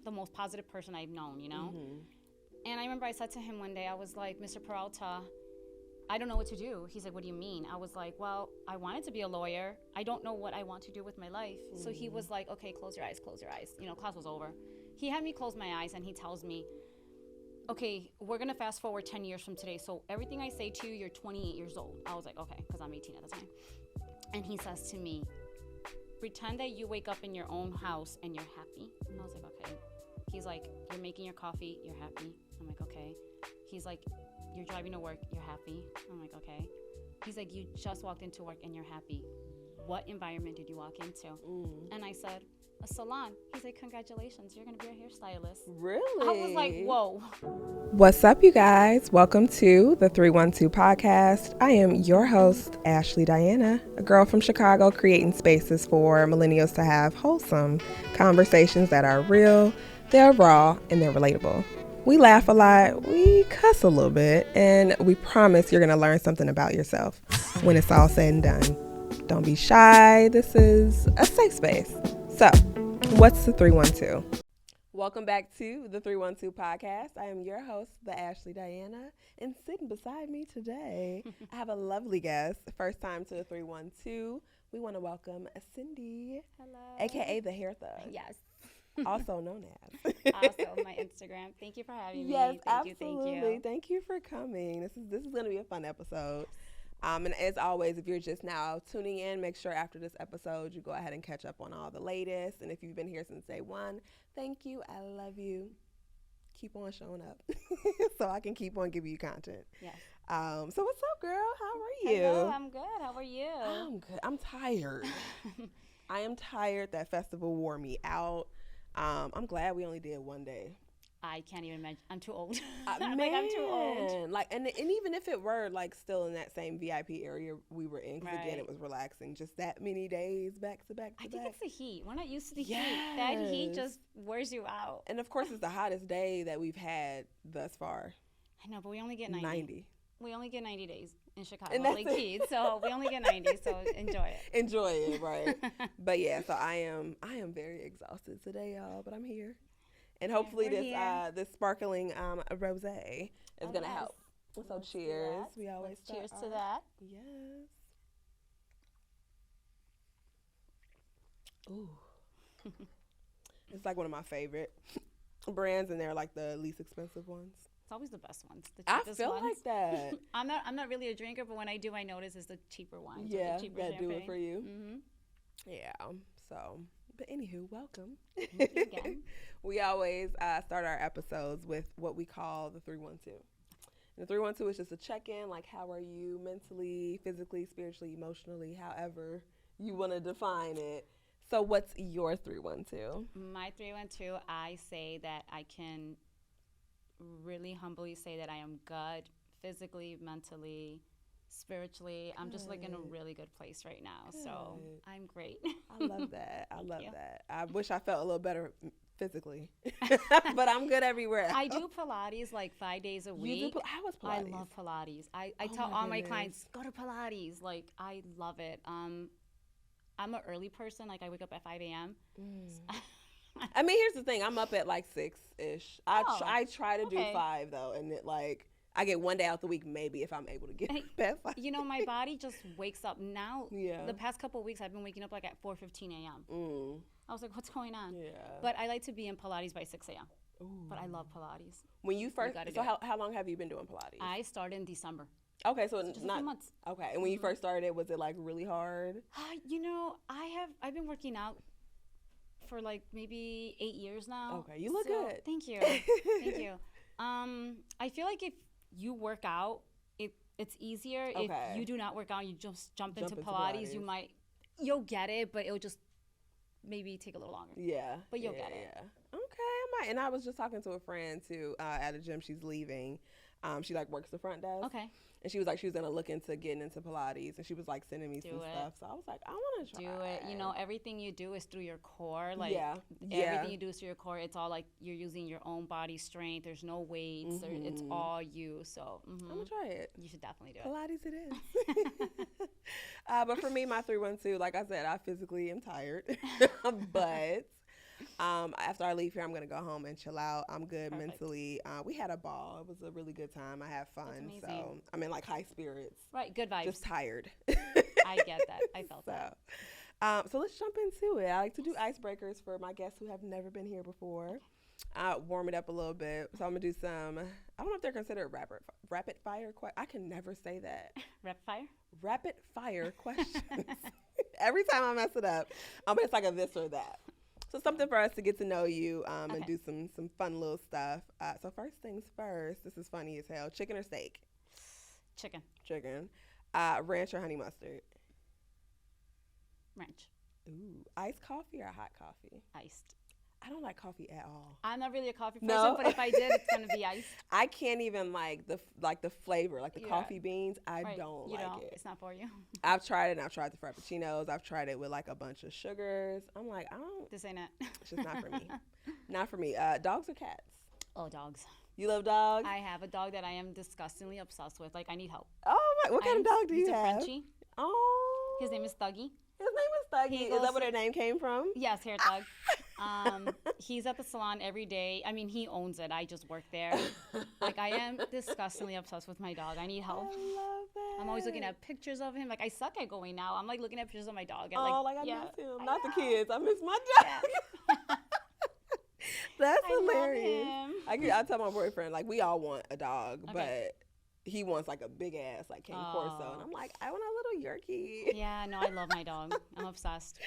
the most positive person I've known, you know? And I remember I said to him one day, I was like, Mr. Peralta, I don't know what to do. He's like, what do you mean? I was like, well, I wanted to be a lawyer. I don't know what I want to do with my life. So he was like, okay, close your eyes, close your eyes. You know, class was over. He had me close my eyes and he tells me, okay, we're going to fast forward 10 years from today. So everything I say to you, you're 28 years old. I was like, okay, because I'm 18 at the time. And he says to me, pretend that you wake up in your own house and you're happy. And I was like, okay. He's like, you're making your coffee, you're happy. I'm like, okay. He's like, you're driving to work, you're happy. I'm like, okay. He's like, you just walked into work and you're happy. What environment did you walk into? And I said, a salon. He's like, congratulations, you're going to be a hairstylist. Really? I was like, whoa. What's up, you guys? Welcome to the 312 podcast. I am your host, Ashley Diana, a girl from Chicago creating spaces for millennials to have wholesome conversations that are real, they're raw, and they're relatable. We laugh a lot, we cuss a little bit, and we promise you're going to learn something about yourself when it's all said and done. Don't be shy. This is a safe space. So, what's the 312? Welcome back to the 312 podcast. I am your host, the Ashley Diana, and sitting beside me today, I have a lovely guest. First time to the 312. We want to welcome Cindy, Hello. aka the Hair Thug. Yes. Also known as. Also, my Instagram. Thank you for having me. Yes, Thank absolutely. you. Thank you for coming. This is going to be a fun episode. And as always, if you're just now tuning in, make sure after this episode you go ahead and catch up on all the latest. And if you've been here since day one, thank you. I love you. Keep on showing up so I can keep on giving you content. Yes. So what's up, girl? How are you? Hello, I'm good. How are you? I'm good. I'm tired. I am tired. That festival wore me out. I'm glad we only did one day. I can't even imagine. I'm too old. Man, like, I'm too old. Like, and even if it were like still in that same VIP area we were in, because again, Right. it was relaxing. Just that many days back to back. I think it's the heat. We're not used to the heat. Yes. That heat just wears you out. And of course, it's the hottest day that we've had thus far. I know, but we only get 90. We only get 90 days in Chicago, And that's like it. heat. So we only get 90. So enjoy it. Enjoy it, right? But yeah, so I am very exhausted today, y'all. But I'm here, and hopefully we're here. this sparkling rosé is gonna yes. help. So Let's do cheers. that. We always Let's start cheers to off- that. Yes. Ooh. It's like one of my favorite brands, and they're like the least expensive ones. It's always the best ones. The I cheapest feel ones. like that. I'm not really a drinker, but when I do, I notice it's the cheaper ones. or Yeah, the cheaper that do it champagne. for you. Mm-hmm. Yeah. So, but anywho, welcome. Thank you again. We always start our episodes with what we call the 312. And the 312 is just a check-in, like how are you mentally, physically, spiritually, emotionally, however you want to define it. So what's your 312? My 312, I say that I can really humbly say that I am good physically, mentally, spiritually. I'm just like in a Good. really good place right now. So Good. I'm great. I love that. I love you. that. I wish I felt a little better physically, but I'm good everywhere. I do Pilates like 5 days a week. You do how was I Pilates? love Pilates. I Oh tell my all my goodness. clients, go to Pilates. Like, I love it. I'm an early person. Like, I wake up at 5 a.m. I mean, here's the thing. I'm up at like 6-ish. I Oh, try to do okay. 5 though, and it like I get one day out the week maybe if I'm able to get Hey, up at 5. You know, my body just wakes up now. Yeah. The past couple of weeks, I've been waking up like at 4:15 a.m. Mm, I was like, what's going on? yeah. But I like to be in Pilates by 6 a.m. Ooh. But I love Pilates. When you first, gotta so do it. how long have you been doing Pilates? I started in December. Okay, so Just a not few months. okay. And when you first started, was it like really hard? You know, I've been working out for like maybe 8 years now. Okay, you look So- good. Thank you. Thank you. I feel like if you work out, it's easier. Okay. If you do not work out, you just jump into into Pilates, Pilates. you'll get it, but it'll just maybe take a little longer. Yeah. But you'll yeah, get it. Yeah. Okay, I might. And I was just talking to a friend too at a gym. She's leaving. She like works the front desk. Okay. And she was like, she was gonna look into getting into Pilates, and she was like sending me Do some it. stuff. So I was like, I want to try. Do it. You know, everything you do is through your core. Like, Yeah. everything you do is through your core. It's all like you're using your own body strength. There's no weights. It's all you. So I'm gonna try it. you should definitely do it. Pilates it is. But for me, my 312, like I said, I physically am tired, but After I leave here, I'm gonna go home and chill out. I'm good Perfect. mentally. We had a ball. It was a really good time. I had fun. That's So amazing. I'm in like high spirits. Right, good vibes. Just tired. I get that. I felt that. So let's jump into it. I like to do icebreakers for my guests who have never been here before. Warm it up a little bit. So I'm gonna do some. I don't know if they're considered rapid fire. I can never say that. Rapid fire. Rapid fire questions. Every time I mess it up, it's like a this or that. So something for us to get to know you and do some fun little stuff. So first things first. This is funny as hell. Chicken or steak? Chicken. Chicken. Ranch or honey mustard? Ranch. Ooh, iced coffee or hot coffee? Iced. I don't like coffee at all. I'm not really a coffee person, No. but if I did, it's gonna be iced. I can't even like the flavor, like the coffee beans. I Right. don't You like don't. it. It's not for you. I've tried it. And I've tried the frappuccinos. I've tried it with like a bunch of sugars. I'm like, I don't. This ain't it. It's just not for me. Not for me. Dogs or cats? Oh, dogs. You love dogs? I have a dog that I am disgustingly obsessed with. Like, I need help. Oh my! What kind of dog do you He's a have? Frenchie. Oh. His name is Thuggy. His name is Thuggy. Is that where their name came from? Yes, hair thug. He's at the salon every day. I mean, he owns it. I just work there. Like, I am disgustingly obsessed with my dog. I need help. I love that. I'm always looking at pictures of him. Like, I suck at going now. I'm like looking at pictures of my dog. And, I miss him. Not the kids. I miss my dog. Yeah. That's I love hilarious. him. I tell my boyfriend, like, we all want a dog, but he wants like a big ass like Cane Corso, and I'm like, I want a little Yorkie. Yeah, no, I love my dog. I'm obsessed.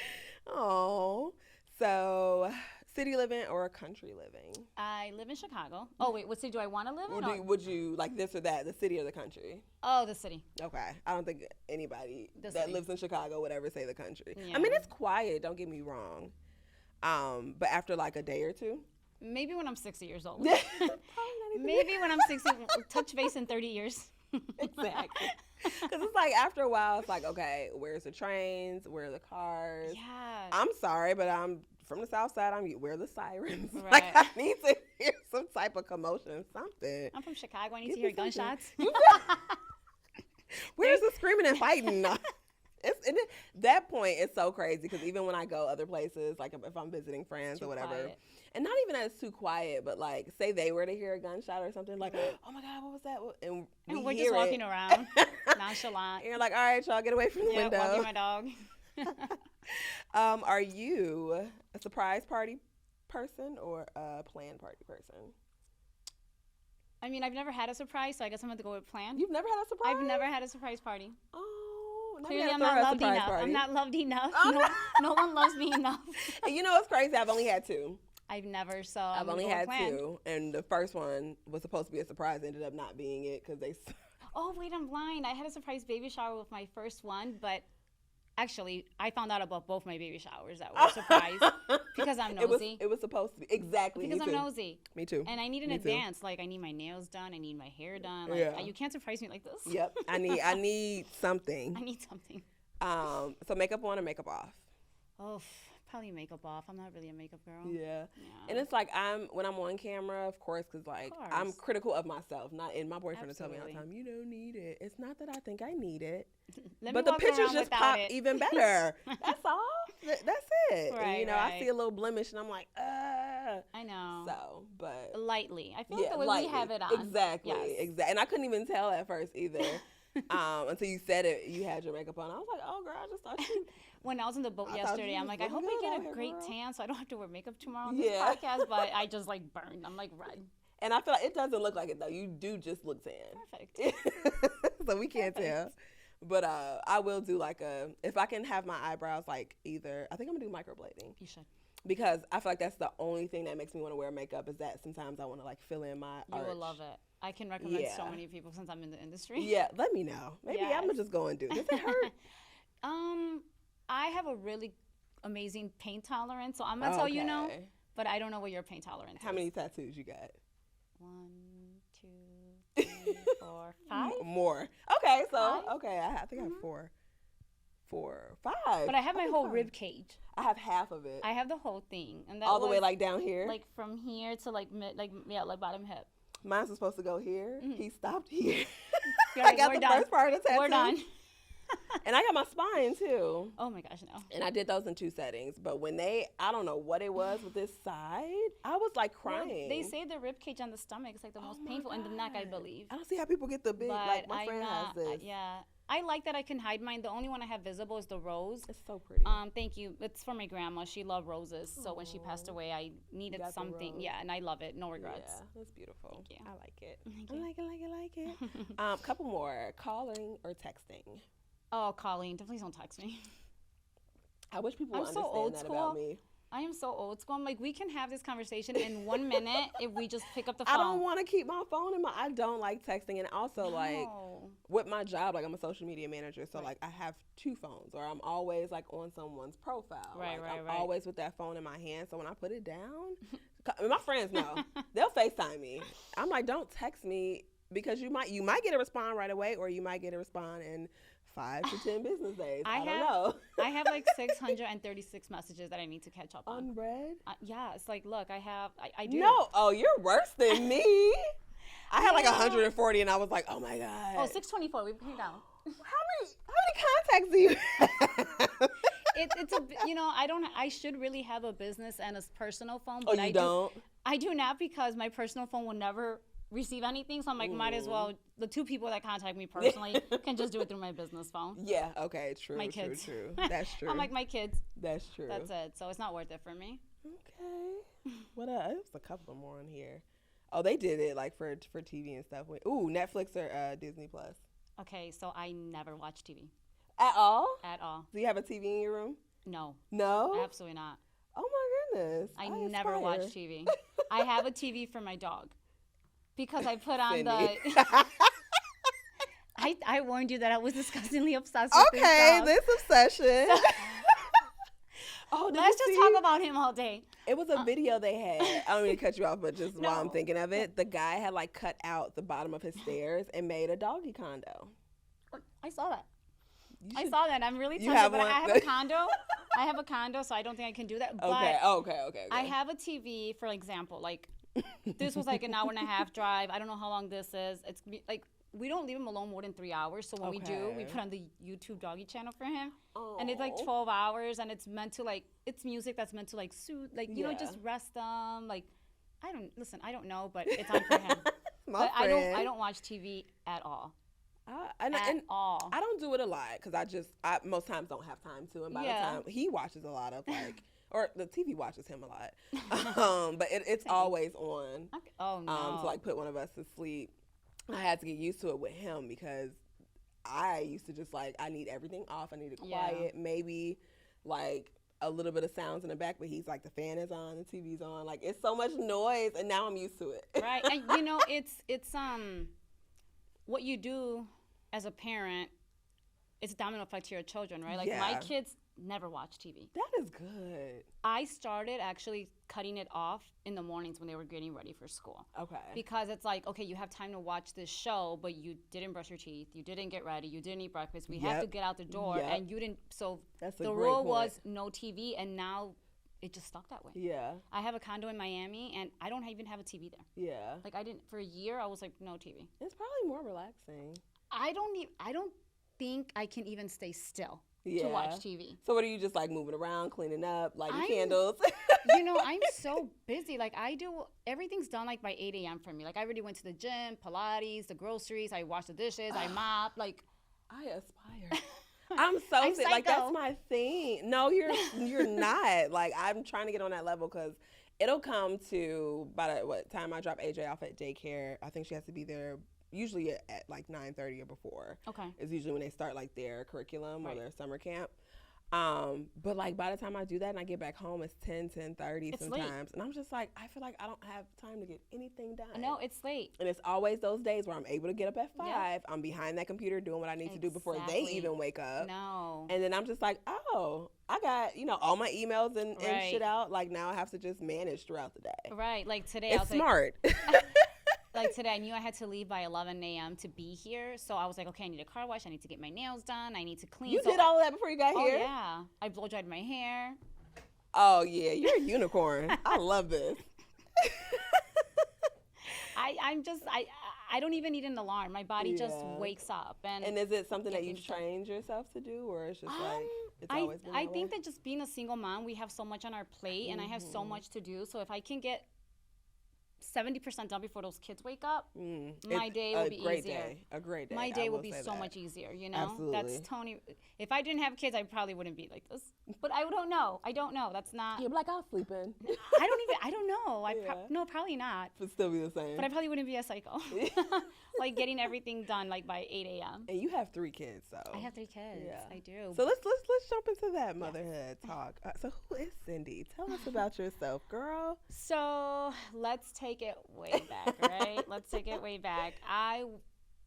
Oh, so city living or country living? I live in Chicago. Oh wait, what city do I want to live in? Would you like this or that, the city or the country? Oh, the city. Okay, I don't think anybody The that city. lives in Chicago would ever say the country. Yeah. I mean, it's quiet. Don't get me wrong. But after like a day or two, Maybe when I'm 60 years old. probably not even Maybe when I'm 60, touch base in 30 years. Exactly. Because it's like after a while, it's like, okay, where's the trains? Where are the cars? Yeah. I'm sorry, but I'm from the south side. Where are the sirens? Right. Like, I need to hear some type of commotion, something. I'm from Chicago. I need Give to me hear something. gunshots. Where's the screaming and fighting? That point, it's so crazy because even when I go other places, like if I'm visiting friends Too or whatever, quiet. and not even that it's too quiet, but like say they were to hear a gunshot or something, like, oh my God, what was that? And We're hear just walking it. around, nonchalant. And you're like, all right, y'all, get away from the Yeah, window. walking my dog. Are you a surprise party person or a planned party person? I mean, I've never had a surprise, so I guess I'm going to go with plan. You've never had a surprise? I've never had a surprise party. Oh, now Clearly, you I'm gotta not throw her a loved surprise enough. party. I'm not loved enough. Oh, No one loves me enough. And you know what's crazy? I've only had two. I've never, so I've only had plan. two, and the first one was supposed to be a surprise. Ended up not being it because they. Oh, wait, I'm blind. I had a surprise baby shower with my first one, but actually, I found out about both my baby showers that were a surprise because I'm nosy. It was supposed to be exactly Because me I'm too. nosy. Me too. And I need an Me too. advance. Like, I need my nails done. I need my hair done. Like, Yeah. you can't surprise me like this. Yep. I need something. I need something. So makeup on or makeup off? Oh, probably makeup off. I'm not really a makeup girl. Yeah. And it's like when I'm on camera, of course, because like I'm course. critical of myself. And my boyfriend will tell me all the Absolutely. time, you don't need it. It's not that I think I need it, Let but me the walk pictures around just without pop it. even better. That's all. That's it. Right, and, I right. see a little blemish, and I'm like, I know. So, but Lightly. I feel like yeah, the way lightly. we have it on. Exactly. Yes. Exactly. And I couldn't even tell at first either. Until you said it, you had your makeup on. I was like, oh girl, I just thought you. When I was on the boat I thought yesterday, you I'm was like, I hope looking I good out get a here, great girl. tan so I don't have to wear makeup tomorrow on this Yeah. podcast, but I just like burned. I'm like red. And I feel like it doesn't look like it though. You do just look tan. Perfect. So we can't Perfect. tell. But I will do like if I can have my eyebrows like either, I think I'm gonna do microblading You should. because I feel like that's the only thing that makes me want to wear makeup is that sometimes I want to like fill in my You arch. will love it. I can recommend so Yeah. many people since I'm in the industry. Yeah, let me know. Maybe I'm Yes. gonna just go and do it. Does it hurt? I have a really amazing pain tolerance, so I'm gonna tell you no, Okay. but I don't know what your pain tolerance How is. many tattoos you got? 1, 2, 3, 4, 5. More. Okay, so Five? okay, I think I have four, 5. But I have my think whole 5. rib cage. I have half of it. I have the whole thing, and that All the way was, like down here. like from here to like mid, like bottom hip. Mine's was supposed to go here. He stopped here. You're I like, got we're the done. first part of the tattoo. We're done. And I got my spine too. Oh my gosh, no. And I did those in 2 settings. But when I don't know what it was with this side, I was like crying. Well, they say the rib cage on the stomach is like the most painful, and the neck, I believe. I don't see how people get the big, like my friend has this. Yeah. I like that I can hide mine. The only one I have visible is the rose. It's so pretty. Thank you. It's for my grandma. She loved roses. So when she passed away, I needed something. Yeah, and I love it. No regrets. Yeah, that's beautiful. Thank you. I like it. Thank I you. like it. Couple more. Calling or texting? Oh, Colleen, please don't text me. I wish people would I'm so understand old that school. about me. I am so old school. I'm like, we can have this conversation in 1 minute if we just pick up the phone. I don't want to keep my phone in my. I don't like texting, and also like with my job, like I'm a social media manager, so like I have 2 phones, or I'm always like on someone's profile. Right, like, right, I'm right. always with that phone in my hand. So when I put it down, my friends know. They'll FaceTime me. I'm like, don't text me because you might get a response right away, or you might get a response in 5 to 10 business days. I don't know. I have like 636 messages that I need to catch up on. Unread? Yeah, it's like, look, I do. No, oh, you're worse than me. I had like 140, and I was like, oh my god. Oh, 624. We came down. How many contacts do you have? It's a I should really have a business and a personal phone, Oh, but you don't? I do not, because my personal phone will never receive anything, so I'm like, might as well, the 2 people that contact me personally can just do it through my business phone. Yeah, okay, true. My kids. True. That's true. I'm like, my kids. That's true. That's it. So it's not worth it for me. Okay. What else? There's a couple more on here. Oh, they did it like for TV and stuff. Ooh, Netflix or Disney Plus. Okay, so I never watch TV. At all? At all. Do you have a TV in your room? No. No? Absolutely not. Oh my goodness. I never watch TV. I have a TV for my dog. Because I put on Cindy. I warned you that I was disgustingly obsessed with this dog. This obsession. Let's just talk about him all day. It was a video they had. I don't mean to cut you off, but just while I'm thinking of it, the guy had like cut out the bottom of his stairs and made a doggy condo. I saw that. I saw that. I'm really tempted, but I have a condo. I have a condo, so I don't think I can do that. But Okay. I have a TV, for example, like this was like an hour and a half drive. I don't know how long this is. It's like we don't leave him alone more than 3 hours. So when we do, we put on the YouTube doggy channel for him. And it's like 12 hours, and it's meant to like, it's music that's meant to like soothe, like, you know, just rest them. Like, I don't know, but it's on for him. But I don't watch TV at all. At all. I don't do it a lot because I most times don't have time to. And by the time he watches a lot of like, or the TV watches him a lot. But it's always on. Okay. Oh, no. To like put one of us to sleep. I had to get used to it with him because I used to just like, I need everything off. I need it quiet. Maybe like a little bit of sounds in the back, but he's like, the fan is on, the TV's on. Like, it's so much noise, and now I'm used to it. Right. And you know, it's what you do as a parent, it's a domino effect to your children, right? Like my kids never watch TV. That is good. I started actually cutting it off in the mornings when they were getting ready for school. Okay. Because it's like, okay, you have time to watch this show, but you didn't brush your teeth, you didn't get ready, you didn't eat breakfast. We have to get out the door, and you didn't. So the rule was no TV, and now it just stuck that way. Yeah. I have a condo in Miami, and I don't even have a TV there. Yeah. Like I didn't for a year. I was like, no TV. It's probably more relaxing. I don't think I can even stay still to watch TV. So what are you just like moving around, cleaning up, lighting candles? You know, I'm so busy. Like everything's done like by 8 a.m. for me. Like I already went to the gym, Pilates, the groceries. I wash the dishes. I mop. Like I aspire. I'm sick. Like that's my thing. No, you're not. Like I'm trying to get on that level because it'll come to by the time I drop AJ off at daycare. I think she has to be there usually at like 9:30 or before. Okay. Is usually when they start like their curriculum or their summer camp. But like by the time I do that and I get back home, it's 10:30 sometimes. Late. And I'm just like, I feel like I don't have time to get anything done. No, it's late. And it's always those days where I'm able to get up at 5. Yep. I'm behind that computer doing what I need to do before they even wake up. No. And then I'm just like, oh, I got, all my emails and shit out. Like now I have to just manage throughout the day. Right. Like today it's smart. Like today, I knew I had to leave by 11 a.m. to be here. So I was like, okay, I need a car wash. I need to get my nails done. I need to clean. You did all of that before you got here? Oh, yeah. I blow dried my hair. Oh, yeah. You're a unicorn. I love this. I don't even need an alarm. My body just wakes up. And is it something that you've trained yourself to do, or it's just like it's always been that I think way? that just being a single mom, we have so much on our plate, and I have so much to do. So if I can get 70% done before those kids wake up, my day will be easier. A great day. My day will be so much easier, you know? Absolutely. That's Tony. If I didn't have kids, I probably wouldn't be like this. But I don't know. That's not. You're like, I'll sleep in. I don't know. No, probably not. But still be the same. But I probably wouldn't be a psycho. Like getting everything done like by 8 a.m. And you have 3 kids, so. I have 3 kids. Yeah. I do. So let's jump into that motherhood talk. So who is Cindy? Tell us about yourself, girl. So let's take it way back, right? Let's take it way back. I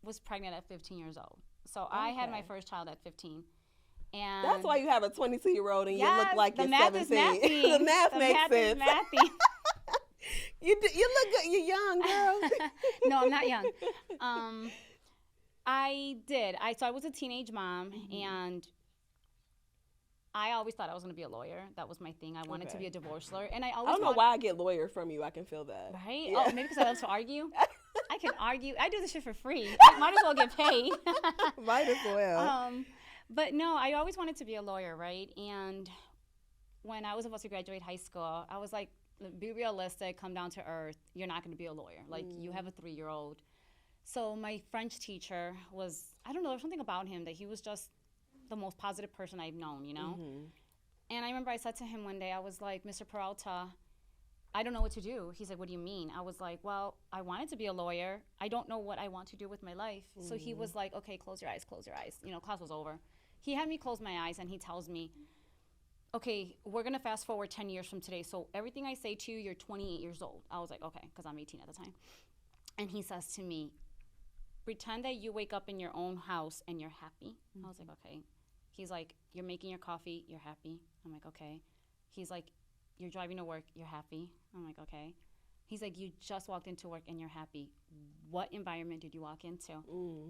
was pregnant at 15 years old. So I had my first child at 15. And that's why you have a 22-year-old and you look like you're 17. The math makes sense. You look good. You're young, girl. No, I'm not young. So I was a teenage mom, and I always thought I was going to be a lawyer. That was my thing. I wanted to be a divorce lawyer, and I don't know why I get lawyer from you. I can feel that. Right? Yeah. Oh, maybe because I love to argue. I can argue. I do this shit for free. I might as well get paid. Might as well. But no, I always wanted to be a lawyer, right? And when I was about to graduate high school, I was like, be realistic, come down to earth. You're not going to be a lawyer. Like, you have a 3-year-old. So my French teacher was, I don't know, there's something about him that he was just the most positive person I've known, you know? And I remember I said to him one day, I was like, Mr. Peralta, I don't know what to do. He's like, what do you mean? I was like, well, I wanted to be a lawyer. I don't know what I want to do with my life. So he was like, okay, close your eyes, close your eyes. You know, class was over. He had me close my eyes, and he tells me, okay, we're going to fast forward 10 years from today. So everything I say to you, you're 28 years old. I was like, okay, because I'm 18 at the time. And he says to me, pretend that you wake up in your own house and you're happy. I was like, okay. He's like, you're making your coffee, you're happy. I'm like, okay. He's like, you're driving to work, you're happy. I'm like, okay. He's like, you just walked into work and you're happy. What environment did you walk into?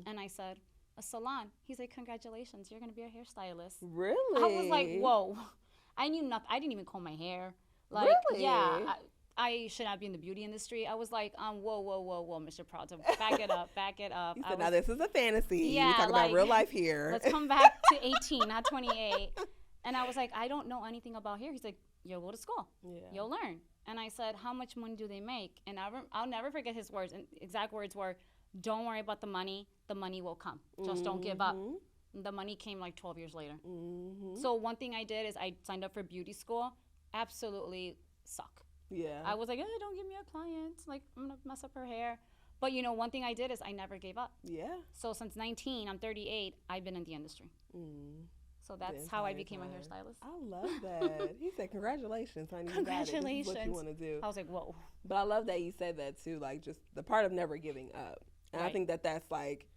And I said, a salon. He's like, congratulations, you're going to be a hairstylist. Really? I was like, whoa. I knew nothing. I didn't even comb my hair. Like, really? Yeah. I should not be in the beauty industry. I was like, whoa, Mr. Peralta, back it up. You said, now this is a fantasy. Yeah, we're talking about real life here. Let's come back to 18, not 28. And I was like, I don't know anything about hair. He's like, you'll go to school. Yeah. You'll learn. And I said, how much money do they make? And I'll never forget his words. And exact words were, don't worry about the money. The money will come. Just don't give up. The money came like 12 years later. So one thing I did is I signed up for beauty school. Absolutely suck. Yeah. I was like, don't give me a client. Like, I'm going to mess up her hair. But, you know, one thing I did is I never gave up. Yeah. So since 19, I'm 38, I've been in the industry. So that's how I became a hairstylist. I love that. He said, congratulations, honey. Congratulations. This is what you want to do. I was like, whoa. But I love that you said that, too, like just the part of never giving up. And I think that that's like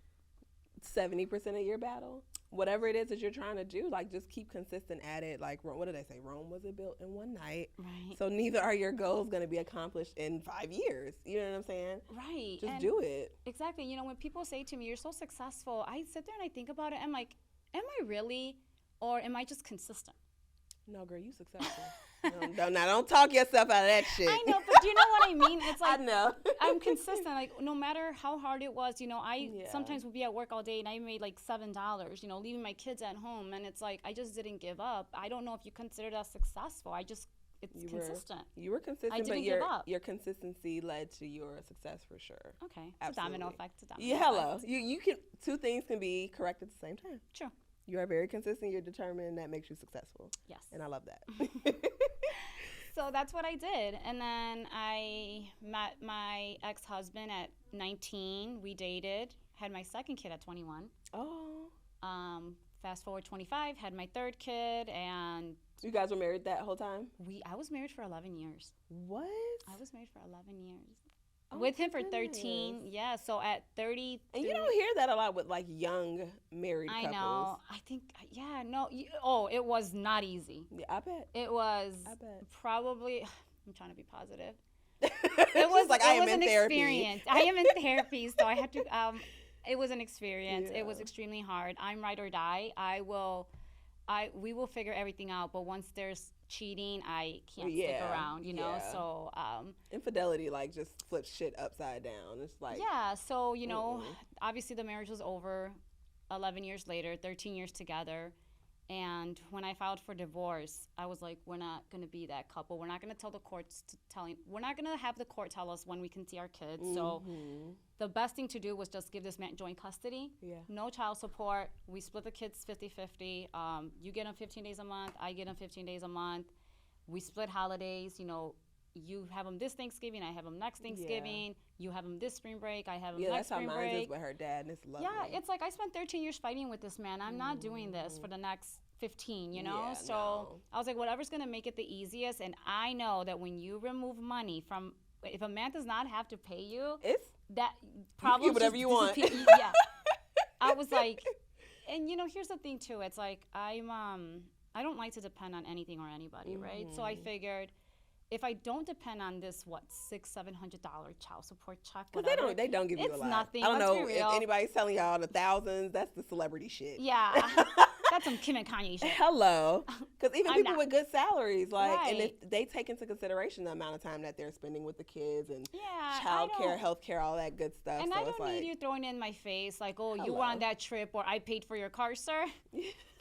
70% of your battle. Whatever it is that you're trying to do, like just keep consistent at it. Like, what did they say? Rome wasn't built in one night. Right. So neither are your goals going to be accomplished in 5 years. You know what I'm saying? Right. Just do it. Exactly. You know, when people say to me, you're so successful, I sit there and I think about it. I'm like, am I really? Or am I just consistent? No, girl, you successful. Don't talk yourself out of that shit. I know, but do you know what I mean? It's like, I know. I'm consistent. Like, no matter how hard it was, you know, I sometimes would be at work all day and I made like $7, you know, leaving my kids at home. And it's like, I just didn't give up. I don't know if you consider that successful. It's consistent. You were consistent, I didn't but give up. Your consistency led to your success for sure. Okay. It's a domino effect. Hello. You can, two things can be correct at the same time. True. You are very consistent. You're determined. And that makes you successful. Yes. And I love that. So that's what I did. And then I met my ex-husband at 19. We dated, had my second kid at 21. Oh. Fast forward 25, had my third kid, and... You guys were married that whole time? I was married for 11 years. What? I was married for 11 years. With him for 13, yeah. So at 30, and you don't hear that a lot with like young married couples. I know. I think, it was not easy. Yeah, I bet it was. I bet probably. I'm trying to be positive. It was like I am in therapy. Experience. I am in therapy, so I had to. It was an experience. Yeah. It was extremely hard. I'm ride or die. We will figure everything out. But once there's cheating, I can't stick around, you know? So, infidelity, like, just flips shit upside down. It's like. Yeah. So, you know, obviously the marriage was over 11 years later, 13 years together. And when I filed for divorce, I was like, we're not going to be that couple. We're not going to tell the courts we're not going to have the court tell us when we can see our kids. So the best thing to do was just give this man joint custody. Yeah. No child support. We split the kids 50-50. You get them 15 days a month. I get them 15 days a month. We split holidays. You know, you have them this Thanksgiving. I have them next Thanksgiving. Yeah. You have them this spring break. I have them next spring break. Yeah, that's how mine is with her dad, and it's lovely. Yeah, it's like I spent 13 years fighting with this man. I'm not doing this for the next 15, you know? Yeah, so I was like, whatever's going to make it the easiest. And I know that when you remove money from, if a man does not have to pay you, that problem. You whatever you want. Yeah. I was like, and you know, here's the thing too. It's like, I don't like to depend on anything or anybody, right? So I figured, if I don't depend on this, $600-$700 child support check, because they don't give you a lot. It's nothing. I don't know if anybody's telling y'all the thousands. That's the celebrity shit. Yeah, that's some Kim and Kanye shit. Hello, because even people with good salaries, like, and if they take into consideration the amount of time that they're spending with the kids and child care, health care, all that good stuff. And so I don't need you throwing in my face like, oh, you were on that trip, or I paid for your car, sir.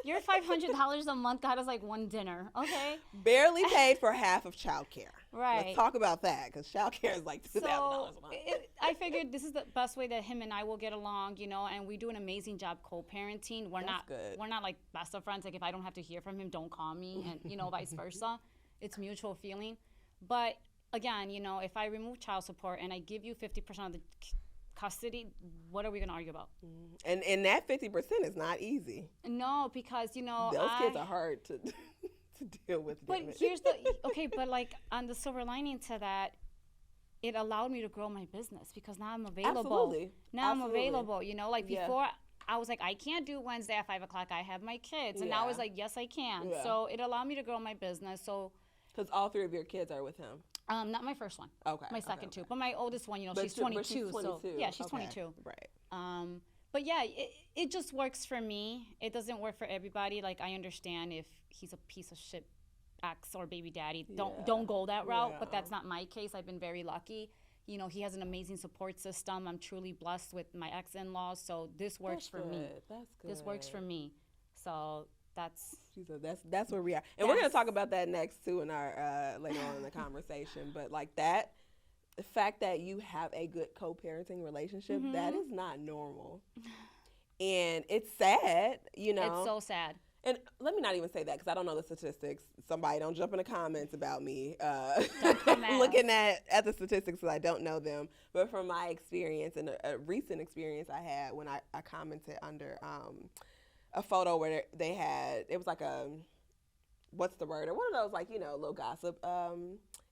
Your $500 a month got us like one dinner, okay? Barely paid for half of child care. Right. Let's talk about that, because child care is like $2,000 a month. I figured this is the best way that him and I will get along, you know, and we do an amazing job co-parenting. We're not like best of friends. Like, if I don't have to hear from him, don't call me, and, you know, vice versa. It's mutual feeling. But again, you know, if I remove child support and I give you 50% of the custody, what are we going to argue about? And that 50% is not easy. No, because, you know, those kids are hard to deal with. But here's but like, on the silver lining to that, it allowed me to grow my business, because now I'm available. Absolutely. Now I'm available, you know, like before I was like, I can't do Wednesday at 5 o'clock. I have my kids. And now it's like, yes, I can. Yeah. So it allowed me to grow my business. So, because all 3 of your kids are with him. Not my first one. Okay. My second two. But my oldest one, you know, she's 22. She's 22. So yeah, she's 22. Right. But yeah, it just works for me. It doesn't work for everybody. Like, I understand if he's a piece of shit ex or baby daddy, don't go that route. But that's not my case. I've been very lucky. You know, he has an amazing support system. I'm truly blessed with my ex-in-laws. So this works for me. That's good. This works for me. So that's where we are. And we're going to talk about that next too in our later on in the conversation. But like that, the fact that you have a good co-parenting relationship, that is not normal. And it's sad, you know. It's so sad. And let me not even say that, because I don't know the statistics. Somebody don't jump in the comments about me looking at the statistics, because I don't know them. But from my experience, and a recent experience I had when I commented under a photo where they had, it was like a, what's the word? Or one of those, like, you know, little gossip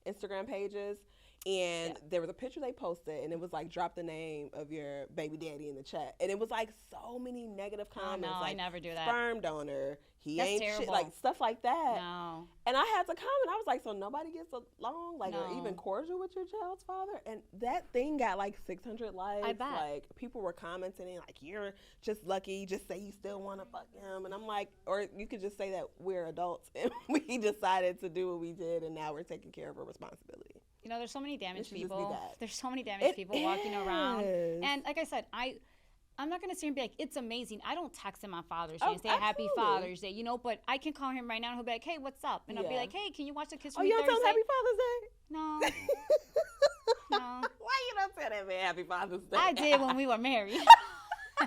Instagram pages. And there was a picture they posted, and it was like, drop the name of your baby daddy in the chat. And it was like so many negative comments. Oh, no, like, I never do that. Sperm donor, That's ain't terrible. shit, like stuff like that. No. And I had to comment. I was like, so nobody gets along, like, or even cordial with your child's father? And that thing got like 600 likes. I bet. Like, people were commenting, like, you're just lucky. Just say you still want to fuck him. And I'm like, or you could just say that we're adults and we decided to do what we did, and now we're taking care of our responsibility. You know, there's so many damaged people. There's so many damaged people walking around. And like I said, I'm not going to sit here and be like, it's amazing. I don't text him on Father's Day and say Happy Father's Day, you know, but I can call him right now and he'll be like, hey, what's up? And I'll be like, hey, can you watch the kids from you Thursday? don't tell him Happy Father's Day? No. No. Why you don't tell that man Happy Father's Day? I did when we were married. So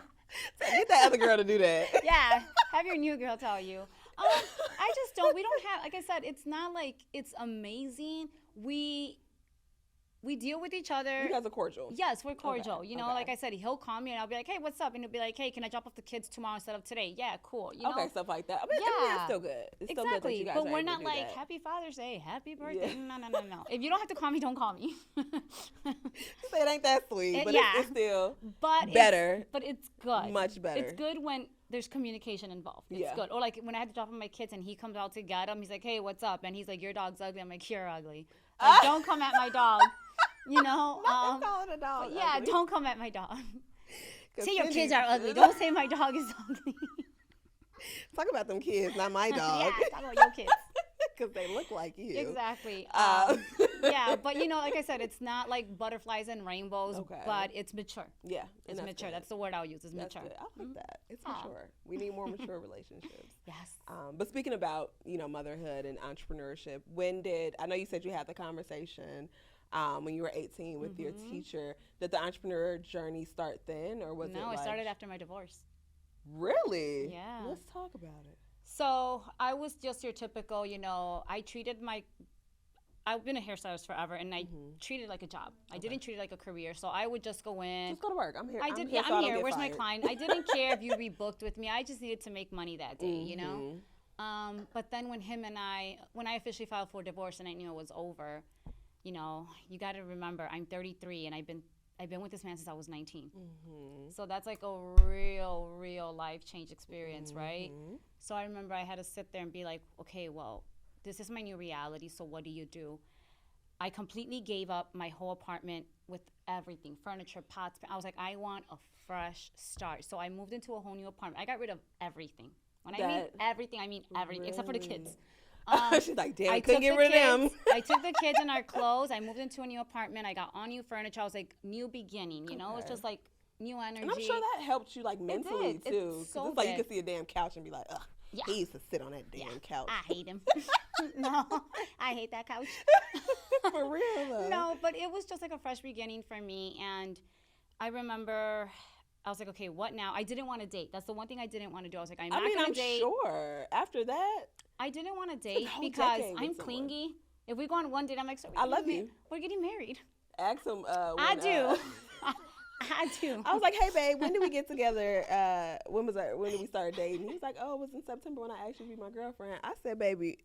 get that other girl to do that. Yeah. Have your new girl tell you. I just don't. We don't have, like I said, it's not like it's amazing. We deal with each other. You guys are cordial. Yes, we're cordial. You know, like I said, he'll call me and I'll be like, hey, what's up? And he'll be like, hey, can I drop off the kids tomorrow instead of today? Yeah, cool. You know? Stuff like that. I mean, it's still good. It's still good that you guys but we're able not to do like, that. Happy Father's Day, Happy Birthday. No. If you don't have to call me, don't call me. So it ain't that sweet, but it's still better. But it's good. Much better. It's good when there's communication involved. It's good. Or like when I had to drop off my kids and he comes out to get them, he's like, hey, what's up? And he's like, your dog's ugly. I'm like, you're ugly. Like, don't come at my dog. You know, calling a dog yeah, ugly. Don't come at my dog. Say your kids are ugly. Don't say my dog is ugly. Talk about them kids, not my dog. Yeah, talk about your kids. Because they look like you. Exactly. Yeah, but like I said, it's not like butterflies and rainbows, but it's mature. Yeah. It's mature. That's the word I'll use, is mature. Good. I like that. It's mature. We need more mature relationships. Yes. But speaking about, motherhood and entrepreneurship, I know you said you had the conversation when you were 18 with your teacher. Did the entrepreneur journey start then, or was it No, it started after my divorce. Really? Yeah. Let's talk about it. So I was just your typical, I've been a hairstylist forever, and I treated it like a job. I didn't treat it like a career. So I would just go in. Just go to work. I'm here. I'm here. Where's my client? I didn't care if you rebooked with me. I just needed to make money that day, But then when I officially filed for divorce and I knew it was over, you got to remember, I'm 33 and I've been with this man since I was 19. So that's like a real life change experience, right? So I remember I had to sit there and be like, okay, well, this is my new reality, so what do you do? I completely gave up my whole apartment with everything, furniture, pots. I was like, I want a fresh start. So I moved into a whole new apartment. I got rid of everything. When I mean everything, I mean everything, except for the kids. She's like, damn, I couldn't get rid of them. I took the kids and our clothes. I moved into a new apartment. I got all new furniture. I was like, new beginning, It's just like new energy. And I'm sure that helped you like mentally too. It's so it's like you could see a damn couch and be like, ugh. Yeah. He used to sit on that damn couch. I hate him. No, I hate that couch. For real, though. No, but it was just like a fresh beginning for me. And I remember I was like, okay, what now? I didn't want to date. That's the one thing I didn't want to do. I was like, I'm not going to date. Sure. After that. I didn't want to date because I'm clingy. If we go on one date, I'm like, so I love you. We're getting married. Ask him. I do. I do. I was like, hey, babe, when did we get together? When did we start dating? He was like, oh, it was in September when I asked you to be my girlfriend. I said, baby,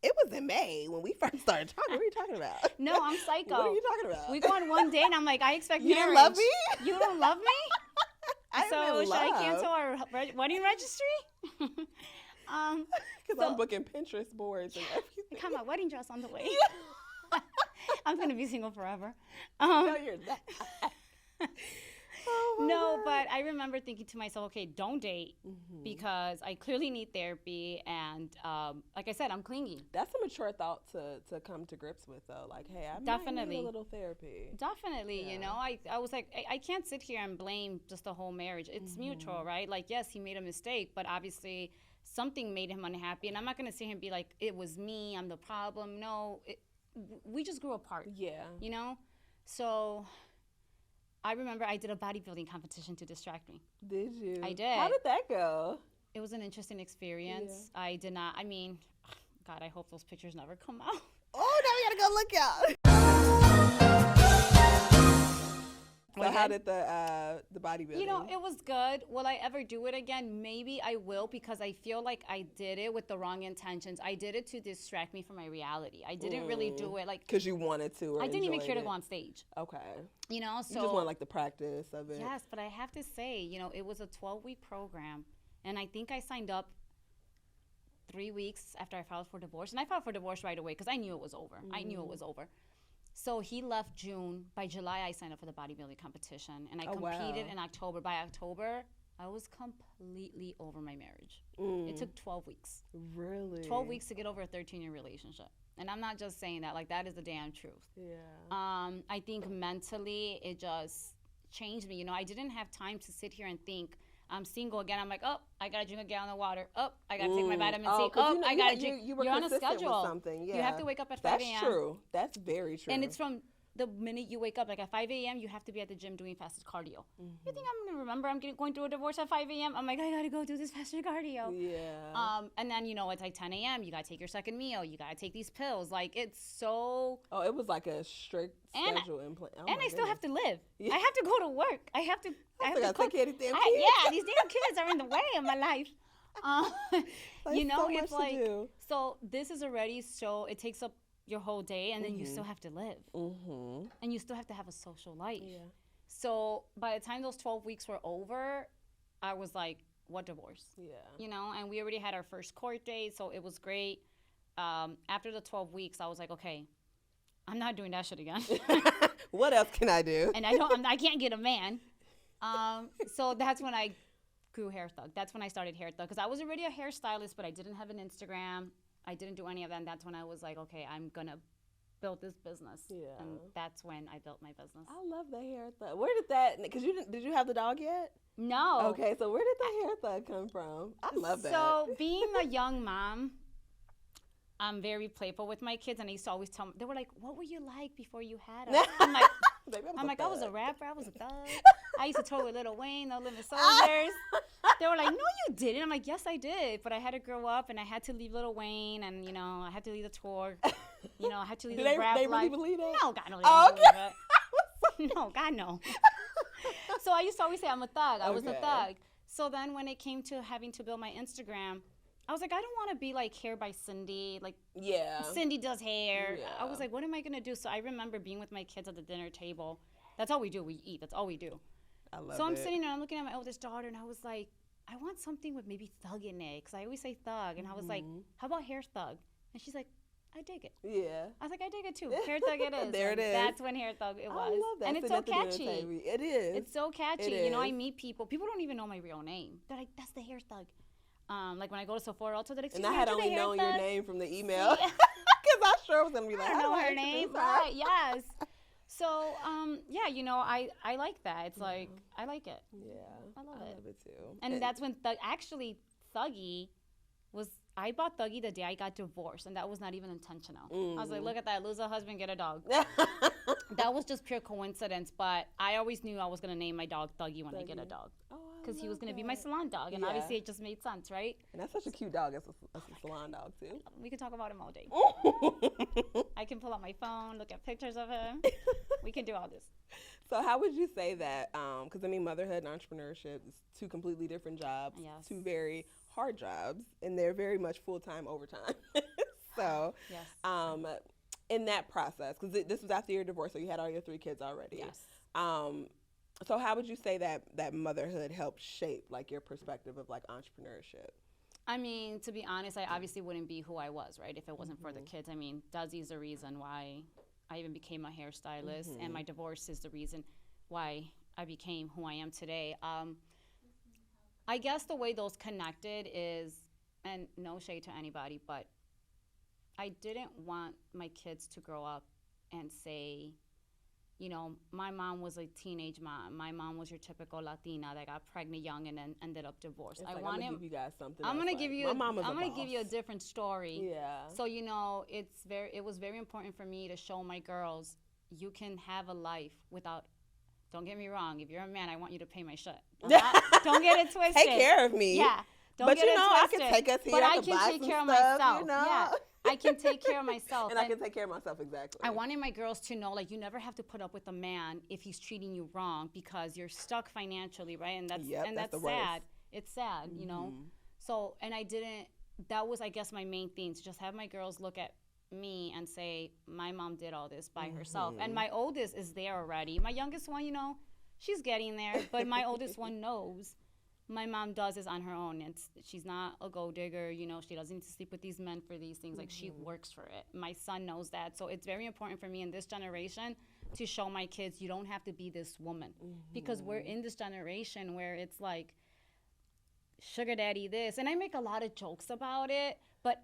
it was in May when we first started talking. What are you talking about? No, I'm psycho. What are you talking about? We go on one date, and I'm like, I expect you marriage. You didn't love me? You don't love me? So should I cancel our wedding registry? Because I'm booking Pinterest boards and everything. I got my wedding dress on the way. I'm going to be single forever. No, you're not. No, but I remember thinking to myself, okay, don't date because I clearly need therapy. And like I said, I'm clingy. That's a mature thought to come to grips with, though. Like, hey, I might need a little therapy. Definitely, I was like, I can't sit here and blame just the whole marriage. It's mutual, right? Like, yes, he made a mistake, but obviously something made him unhappy. And I'm not going to sit here and be like, it was me, I'm the problem. No, we just grew apart. Yeah. So I remember I did a bodybuilding competition to distract me. Did you? I did. How did that go? It was an interesting experience. Yeah. I did not, God, I hope those pictures never come out. Oh, now we gotta go look out. So how did the bodybuilding? It was good. Will I ever do it again? Maybe I will, because I feel like I did it with the wrong intentions. I did it to distract me from my reality. I didn't really do it like because you wanted to. Or I didn't even care to go on stage. Okay. So you just want like the practice of it. Yes, but I have to say, it was a 12-week program, and I think I signed up 3 weeks after I filed for divorce, and I filed for divorce right away because I knew it was over. I knew it was over. So he left June. By July, I signed up for the bodybuilding competition, and I competed in October. By October, I was completely over my marriage. It took 12 weeks. Really? 12 weeks to get over a 13-year relationship. And I'm not just saying that. Like, that is the damn truth. Yeah. I think mentally, it just changed me. I didn't have time to sit here and think, I'm single again. I'm like, oh, I got to drink a gallon of water. Oh, I got to take my vitamin C. I got to drink. You're on a schedule. With something. Yeah. You have to wake up at 5 a.m. That's true. That's very true. And it's from the minute you wake up, like at 5 a.m., you have to be at the gym doing fasted cardio. You think I'm going to remember I'm going through a divorce at 5 a.m.? I'm like, I got to go do this fasted cardio. Yeah. And then, it's like 10 a.m. You got to take your second meal. You got to take these pills. Like, it's so... Oh, it was like a strict schedule in place. And I still have to live. Yeah. I have to go to work. I have to take care of these damn kids. Yeah, these damn kids are in the way of my life. So it's like... to do. So this is already so... It takes up your whole day, and then you still have to live. And you still have to have a social life. Yeah. So by the time those 12 weeks were over, I was like, what divorce? Yeah. And we already had our first court date, so it was great. After the 12 weeks, I was like, okay, I'm not doing that shit again. What else can I do? And I can't get a man. So that's when I grew Hair Thug. That's when I started Hair Thug, because I was already a hairstylist, but I didn't have an Instagram. I didn't do any of that. And that's when I was like, okay, I'm going to build this business. Yeah. And that's when I built my business. I love the hair thug. Where did that, because did you have the dog yet? No. Okay, so where did the hair thug come from? I love that. So being a young mom, I'm very playful with my kids, and I used to always tell them, they were like, what were you like before you had us? I'm like, I was a rapper, I was a thug. I used to tour with Lil Wayne, No Limit Soldiers. They were like, no, you didn't. I'm like, yes, I did. But I had to grow up, and I had to leave Lil Wayne, and, you know, I had to leave the tour. You know, I had to leave the rap life. They really believe it? No, God, no, they don't believe it. No, God, no. So I used to always say I'm a thug. I was a thug. So then when it came to having to build my Instagram, I was like, I don't want to be like Hair by Cindy. Like, Cindy does hair. Yeah. I was like, what am I going to do? So I remember being with my kids at the dinner table. That's all we do. We eat. That's all we do. I love it. So I'm sitting there, I'm looking at my oldest daughter, and I was like, I want something with maybe thug in it. Because I always say thug. And I was like, how about hair thug? And she's like, I dig it. Yeah. I was like, I dig it too. Hair thug it is. There it is. That's when hair thug it was. I love that. And it's so catchy. It is. It's so catchy. It is. You know, I meet people. People don't even know my real name. They're like, that's the hair thug. Like when I go to Sephora, they're like, and I had only known your name from the email. Because I sure was going to be like, I don't know her name. Right, yes. So, yeah, you know, I like that. It's like, I like it. Yeah. I love it too. And that's when, actually, Thuggy was, I bought Thuggy the day I got divorced, and that was not even intentional. I was like, look at that, lose a husband, get a dog. That was just pure coincidence, but I always knew I was going to name my dog Thuggy when I get a dog. Because he was going to be my salon dog, and obviously it just made sense, right? And that's such a cute dog as a salon dog, too. We could talk about him all day. I can pull out my phone, look at pictures of him. We can do all this. So how would you say that, because I mean motherhood and entrepreneurship is two completely different jobs, two very hard jobs, and they're very much full-time overtime. So in that process, because this was after your divorce, so you had all your 3 kids already. Yes. So how would you say that motherhood helped shape like your perspective of like entrepreneurship? I mean, to be honest, I obviously wouldn't be who I was, right, if it wasn't for the kids. I mean, Duzzy's the reason why I even became a hairstylist, and my divorce is the reason why I became who I am today. I guess the way those connected is, and no shade to anybody, but I didn't want my kids to grow up and say, you know, my mom was a teenage mom. My mom was your typical Latina that got pregnant young and then ended up divorced. I'm gonna give you guys something. I'm gonna give you. I'm gonna give you a different story. Yeah. So you know, it was very important for me to show my girls you can have a life without. Don't get me wrong. If you're a man, I want you to pay my shit. Don't get it twisted. Take care of me. Yeah. Don't get it twisted. I can take us here. But I can take care of myself. You know? Yeah. I can take care of myself. And I can take care of myself, exactly. I wanted my girls to know, like, you never have to put up with a man if he's treating you wrong because you're stuck financially, right? And that's sad. Worst. It's sad, you know? So, and that was, I guess, my main thing, to just have my girls look at me and say, my mom did all this by herself. And my oldest is there already. My youngest one, you know, she's getting there, but my oldest one knows my mom does this on her own. She's not a gold digger, you know, she doesn't need to sleep with these men for these things. Like, she works for it. My son knows that. So it's very important for me in this generation to show my kids you don't have to be this woman. Because we're in this generation where it's like, sugar daddy this. And I make a lot of jokes about it, but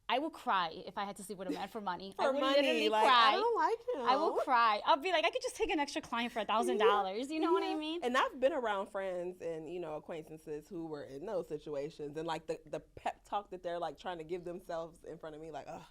I will cry if I had to sleep with a man for money. I would literally like, cry. I don't like him. I will cry. I'll be like, I could just take an extra client for $1,000. You know what I mean? And I've been around friends and, you know, acquaintances who were in those situations, and like the pep talk that they're like trying to give themselves in front of me, like, oh,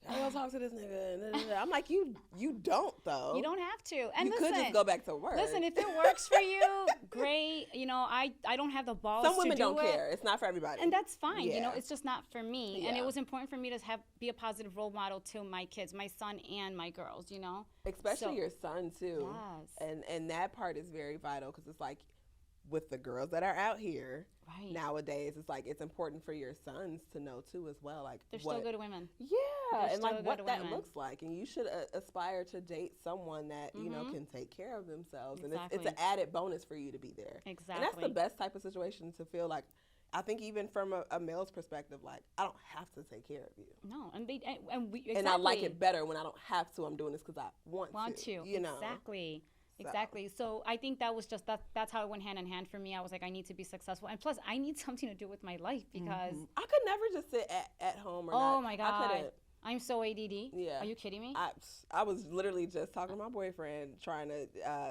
I don't talk to this nigga. I'm like, you don't though. You don't have to. And you listen, could just go back to work. Listen, if it works for you, great. You know, I don't have the balls. Some women to do don't care. It's not for everybody. And that's fine. You know, it's just not for me. Yeah. And it was important for me to be a positive role model to my kids, my son and my girls. You know, especially your son too. Yes. And that part is very vital, because it's like, with the girls that are out here nowadays, it's like, it's important for your sons to know too as well, like, they're still good women. Yeah, and like what that looks like, and you should aspire to date someone that you know can take care of themselves, and it's an added bonus for you to be there. Exactly. And that's the best type of situation to feel like. I think even from a male's perspective, like, I don't have to take care of you. No, and we and I like it better when I don't have to. I'm doing this because I want to. You know, exactly. Exactly. So I think that was just that's how it went hand in hand for me. I was like, I need to be successful. And plus I need something to do with my life because I could never just sit at home or oh not. my God. I couldn't. I'm so ADD. Yeah. Are you kidding me? I was literally just talking to my boyfriend trying to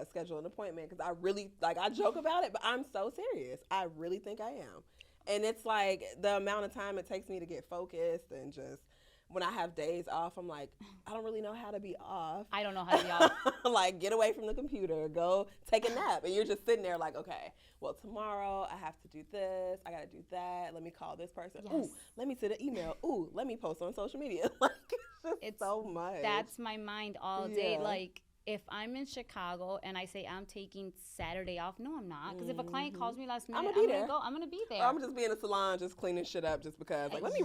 schedule an appointment because I really, like, I joke about it, but I'm so serious. I really think I am. And it's like the amount of time it takes me to get focused and just when I have days off, I'm like, I don't really know how to be off. I don't know how to be off. Like, get away from the computer, go take a nap. And you're just sitting there like, okay, well, tomorrow I have to do this. I got to do that. Let me call this person. Yes. Ooh, let me send an email. Ooh, let me post on social media. Like, it's so much. That's my mind all day. Yeah. Like, if I'm in Chicago and I say I'm taking Saturday off, no, I'm not. Because if a client calls me last minute, I'm gonna go. I'm gonna be there. Or I'm just be in a salon, just cleaning shit up, just because. Like, let me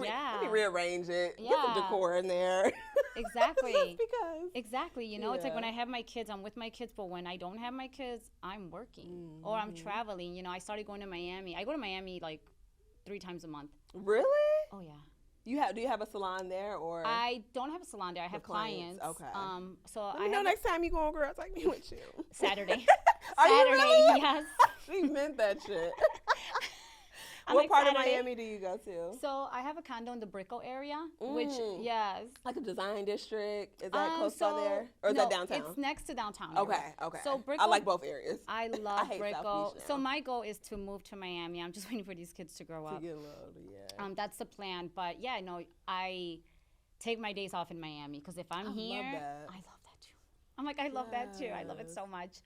rearrange it. Yeah. Get some decor in there. Exactly. Just because. Exactly. You know, it's like when I have my kids, I'm with my kids. But when I don't have my kids, I'm working or I'm traveling. You know, I started going to Miami. I go to Miami like 3 times a month. Really? Oh yeah. Do you have a salon there or? I don't have a salon there. I have clients. Okay. So Let me know next time you go on, girl. Take me with you. Saturday. Are you really? Yes. She meant that shit. On What like part Saturday. of Miami do you go to? So I have a condo in the Brickell area, which yes. Like a design district? Is that close by there? Or is no, that downtown? It's next to downtown. Okay. So I Brickell, like both areas. I love hate South Brickell. Beach now. So my goal is to move to Miami. I'm just waiting for these kids to grow up. To get a little, yeah. That's the plan. But yeah, no, I take my days off in Miami because if I'm here, love that. I love that too. I'm like, I love that too. I love it so much.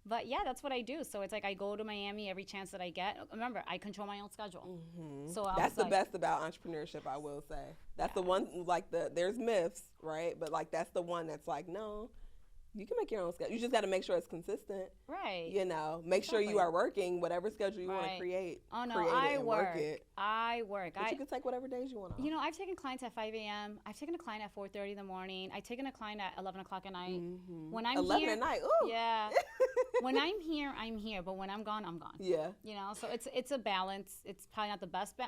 But yeah, that's what I do. So it's like I go to Miami every chance that I get. Remember, I control my own schedule. So That's the best about entrepreneurship, I will say. That's the one, like, there's myths, right? But, like, that's the one that's like, no, you can make your own schedule. You just got to make sure it's consistent. Right. You know, make sure you are working whatever schedule you want to create. Oh, no, create I it and work. it. I work. But you can take whatever days you want off. You know, I've taken clients at 5 a.m. I've taken a client at 4:30 in the morning. I've taken a client at 11 o'clock at night. When I'm 11 here, at night, ooh. Yeah. When I'm here, I'm here. But when I'm gone, I'm gone. Yeah. You know, so it's a balance. It's probably not the best, but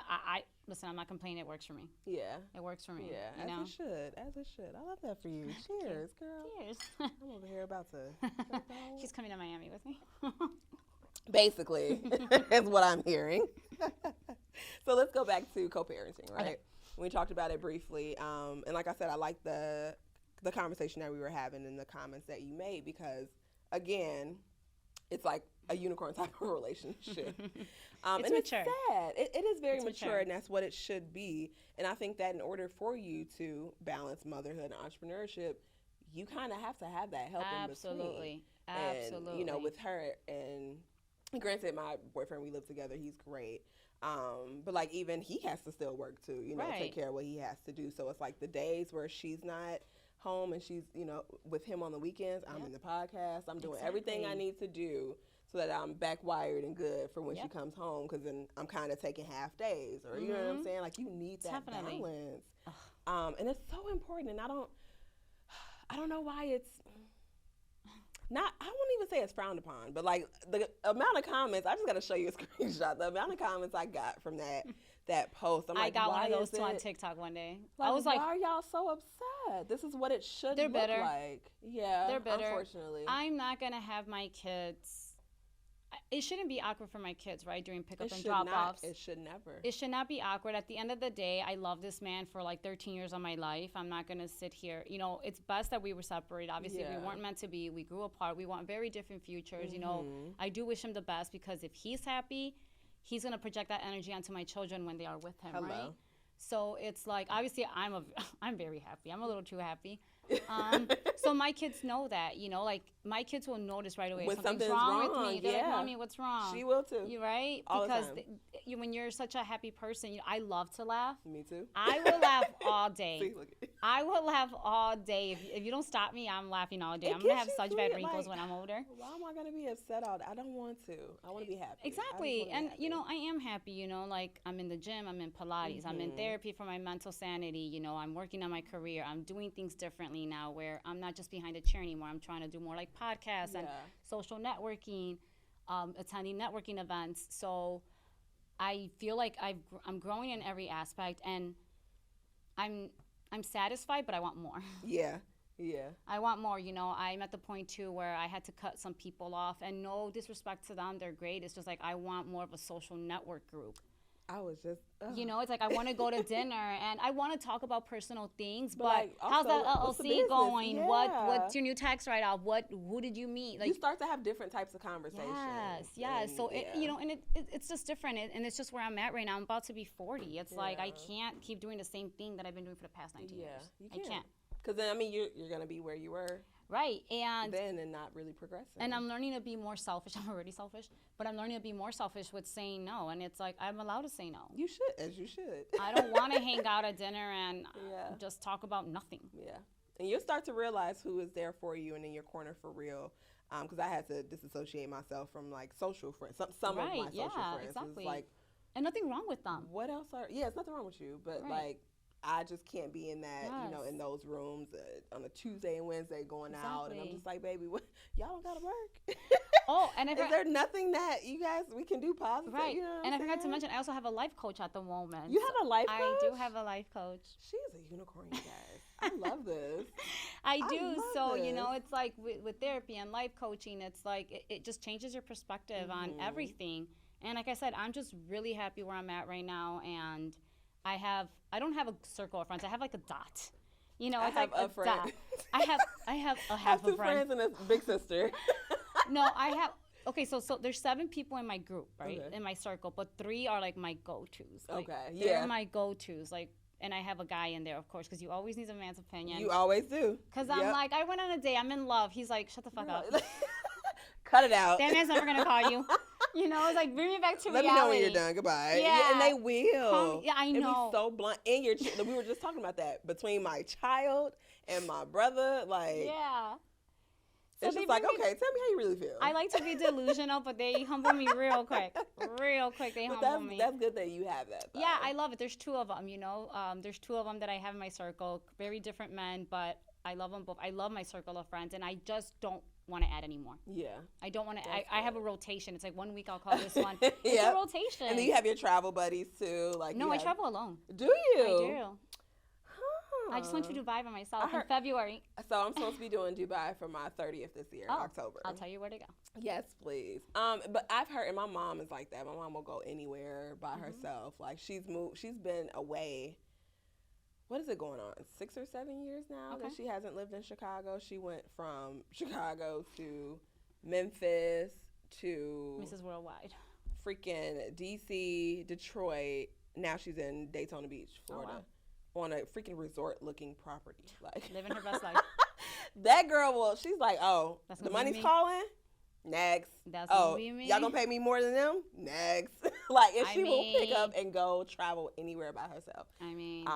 listen, I'm not complaining. It works for me. Yeah. It works for me. Yeah, you know? As it should. I love that for you. Cheers, girl. Cheers. I'm over here about to. She's coming to Miami with me. Basically, is what I'm hearing. So let's go back to co-parenting, right? Okay. We talked about it briefly, and like I said, I like the conversation that we were having and the comments that you made because, again, it's like a unicorn type of relationship. It's and mature. It's sad. It is very mature, mature, and that's what it should be. And I think that in order for you to balance motherhood and entrepreneurship, you kind of have to have that help in between. Absolutely. And, you know, with her, and granted, my boyfriend, we live together, he's great. But, like, even he has to still work, too, you know, take care of what he has to do. So it's like the days where she's not home and she's, you know, with him on the weekends, I'm in the podcast, I'm doing everything I need to do so that I'm back wired and good for when she comes home, because then I'm kind of taking half days, or you know what I'm saying? Like, you need that balance. And it's so important, and I don't know why it's not, I won't even say it's frowned upon, but like the amount of comments, I just got to show you a screenshot, the amount of comments I got from that post. I'm like, I got why one of those is too on it- TikTok one day. Like, I was why like, are y'all so upset? This is what it should They're look bitter. like. Yeah, they're bitter. unfortunately. I'm not going to have my kids. It shouldn't be awkward for my kids, right, during pickup It and should drop-offs. not. It should never. It should not be awkward. At the end of the day, I love this man for like 13 years of my life. I'm not going to sit here. You know, it's best that we were separated. Obviously, we weren't meant to be. We grew apart. We want very different futures. You know, I do wish him the best because if he's happy, he's going to project that energy onto my children when they are with him, right? So it's like, obviously, I'm very happy. I'm a little too happy. So my kids know that, you know, like my kids will notice right away if When something's something's wrong with wrong, me. They're like, yeah. Mommy, what's wrong? She will too. You right? All the Because time. when you're such a happy person, I love to laugh. Me too. I will laugh all day. See, look at- I will laugh all day. If you don't stop me, I'm laughing all day. It I'm going to gets have you such through bad it, wrinkles like, when I'm older. Why am I gonna be upset all day? I don't want to. I want to be happy. I just Exactly. wanna be And, happy. you know, I am happy, you know, like I'm in the gym, I'm in Pilates, I'm in therapy for my mental sanity, you know, I'm working on my career, I'm doing things differently now where I'm not just behind a chair anymore. I'm trying to do more like podcasts and social networking, attending networking events. So I feel like I'm growing in every aspect, and I'm satisfied, but I want more. Yeah. Yeah. I want more, you know. I'm at the point, too, where I had to cut some people off. And no disrespect to them. They're great. It's just like I want more of a social network group. I was just, you know, it's like I want to go to dinner and I want to talk about personal things, but like, how's also, that what's the LLC business? going? Yeah. What's your new tax write-off? Who did you meet? Like, you start to have different types of conversations. Yes. So yeah. it, you know, and it's just different, and it's just where I'm at right now. I'm about to be 40. It's like I can't keep doing the same thing that I've been doing for the past 19 years. You I can't. Because then, I mean, you're gonna be where you were. Right, and not really progressing. And I'm learning to be more selfish. I'm already selfish, but I'm learning to be more selfish with saying no. And it's like I'm allowed to say no. You should, as you should. I don't want to hang out at dinner and just talk about nothing. Yeah, and you'll start to realize who is there for you and in your corner for real. Because I had to disassociate myself from like social friends. Some of my social friends. Exactly. Like, and nothing wrong with them. What else are? Yeah, it's nothing wrong with you, but like. I just can't be in that, you know, in those rooms on a Tuesday and Wednesday going out, and I'm just like, baby, what? Y'all don't gotta work. And is there nothing that you guys we can do positive? Right, you know and I forgot to mention, I also have a life coach at the moment. You have a life coach? I do have a life coach. She is a unicorn, you guys. I love this. I do. So this. You know, it's like with therapy and life coaching, it's like it just changes your perspective on everything. And like I said, I'm just really happy where I'm at right now, and I don't have a circle of friends. I have like a dot. You know, it's like a friend. Dot. I have a half a friend. 2 friends and a big sister. No, I have. Okay, so there's 7 people in my group, right? In my circle, but 3 are like my go-tos. Like, they're my go-tos. Like, and I have a guy in there, of course, because you always need a man's opinion. You always do. Because I'm like, I went on a date. I'm in love. He's like, shut the fuck up. Cut it out. That man's never gonna call you. You know, it's like bring me back to reality. Let me know when you're done. Goodbye. Yeah, and they will. I know. And be so blunt. And we were just talking about that between my child and my brother. Like, yeah. So it's just like, okay, tell me how you really feel. I like to be delusional, but they humble me real quick. Real quick, they humble me. That's good that you have that, though. Yeah, I love it. There's 2 of them, you know. There's 2 of them that I have in my circle. Very different men, but I love them both. I love my circle of friends, and I just don't want to add anymore. Yeah. I don't want to. I have a rotation. It's like 1 week I'll call this one. It's a rotation. And then you have your travel buddies, too. Like no, I travel alone. Do you? I do. I just went to Dubai by myself in February. So I'm supposed to be doing Dubai for my 30th this year, October. I'll tell you where to go. Yes, please. But I've heard, and my mom is like that. My mom will go anywhere by herself. Like she's been away. What is it going on? 6 or 7 years now that she hasn't lived in Chicago. She went from Chicago to Memphis to Mrs. Worldwide. Freaking DC, Detroit. Now she's in Daytona Beach, Florida. Oh, wow. On a freaking resort-looking property, like living her best life. That girl she's like, oh, the money's calling. Next. That's gonna be me. Y'all gonna pay me more than them? Next. Like, and she will pick up and go travel anywhere by herself. I mean,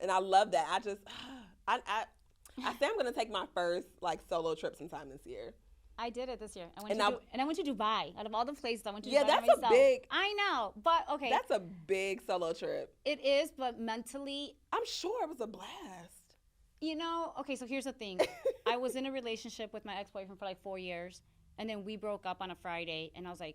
and I love that. I just, I say I'm gonna take my first like solo trip sometime this year. I did it this year. I went to Dubai. Out of all the places, I went to Dubai that's myself. A big. I know, but okay. That's a big solo trip. It is, but mentally, I'm sure it was a blast. You know, okay. So here's the thing. I was in a relationship with my ex-boyfriend for like 4 years, and then we broke up on a Friday, and I was like,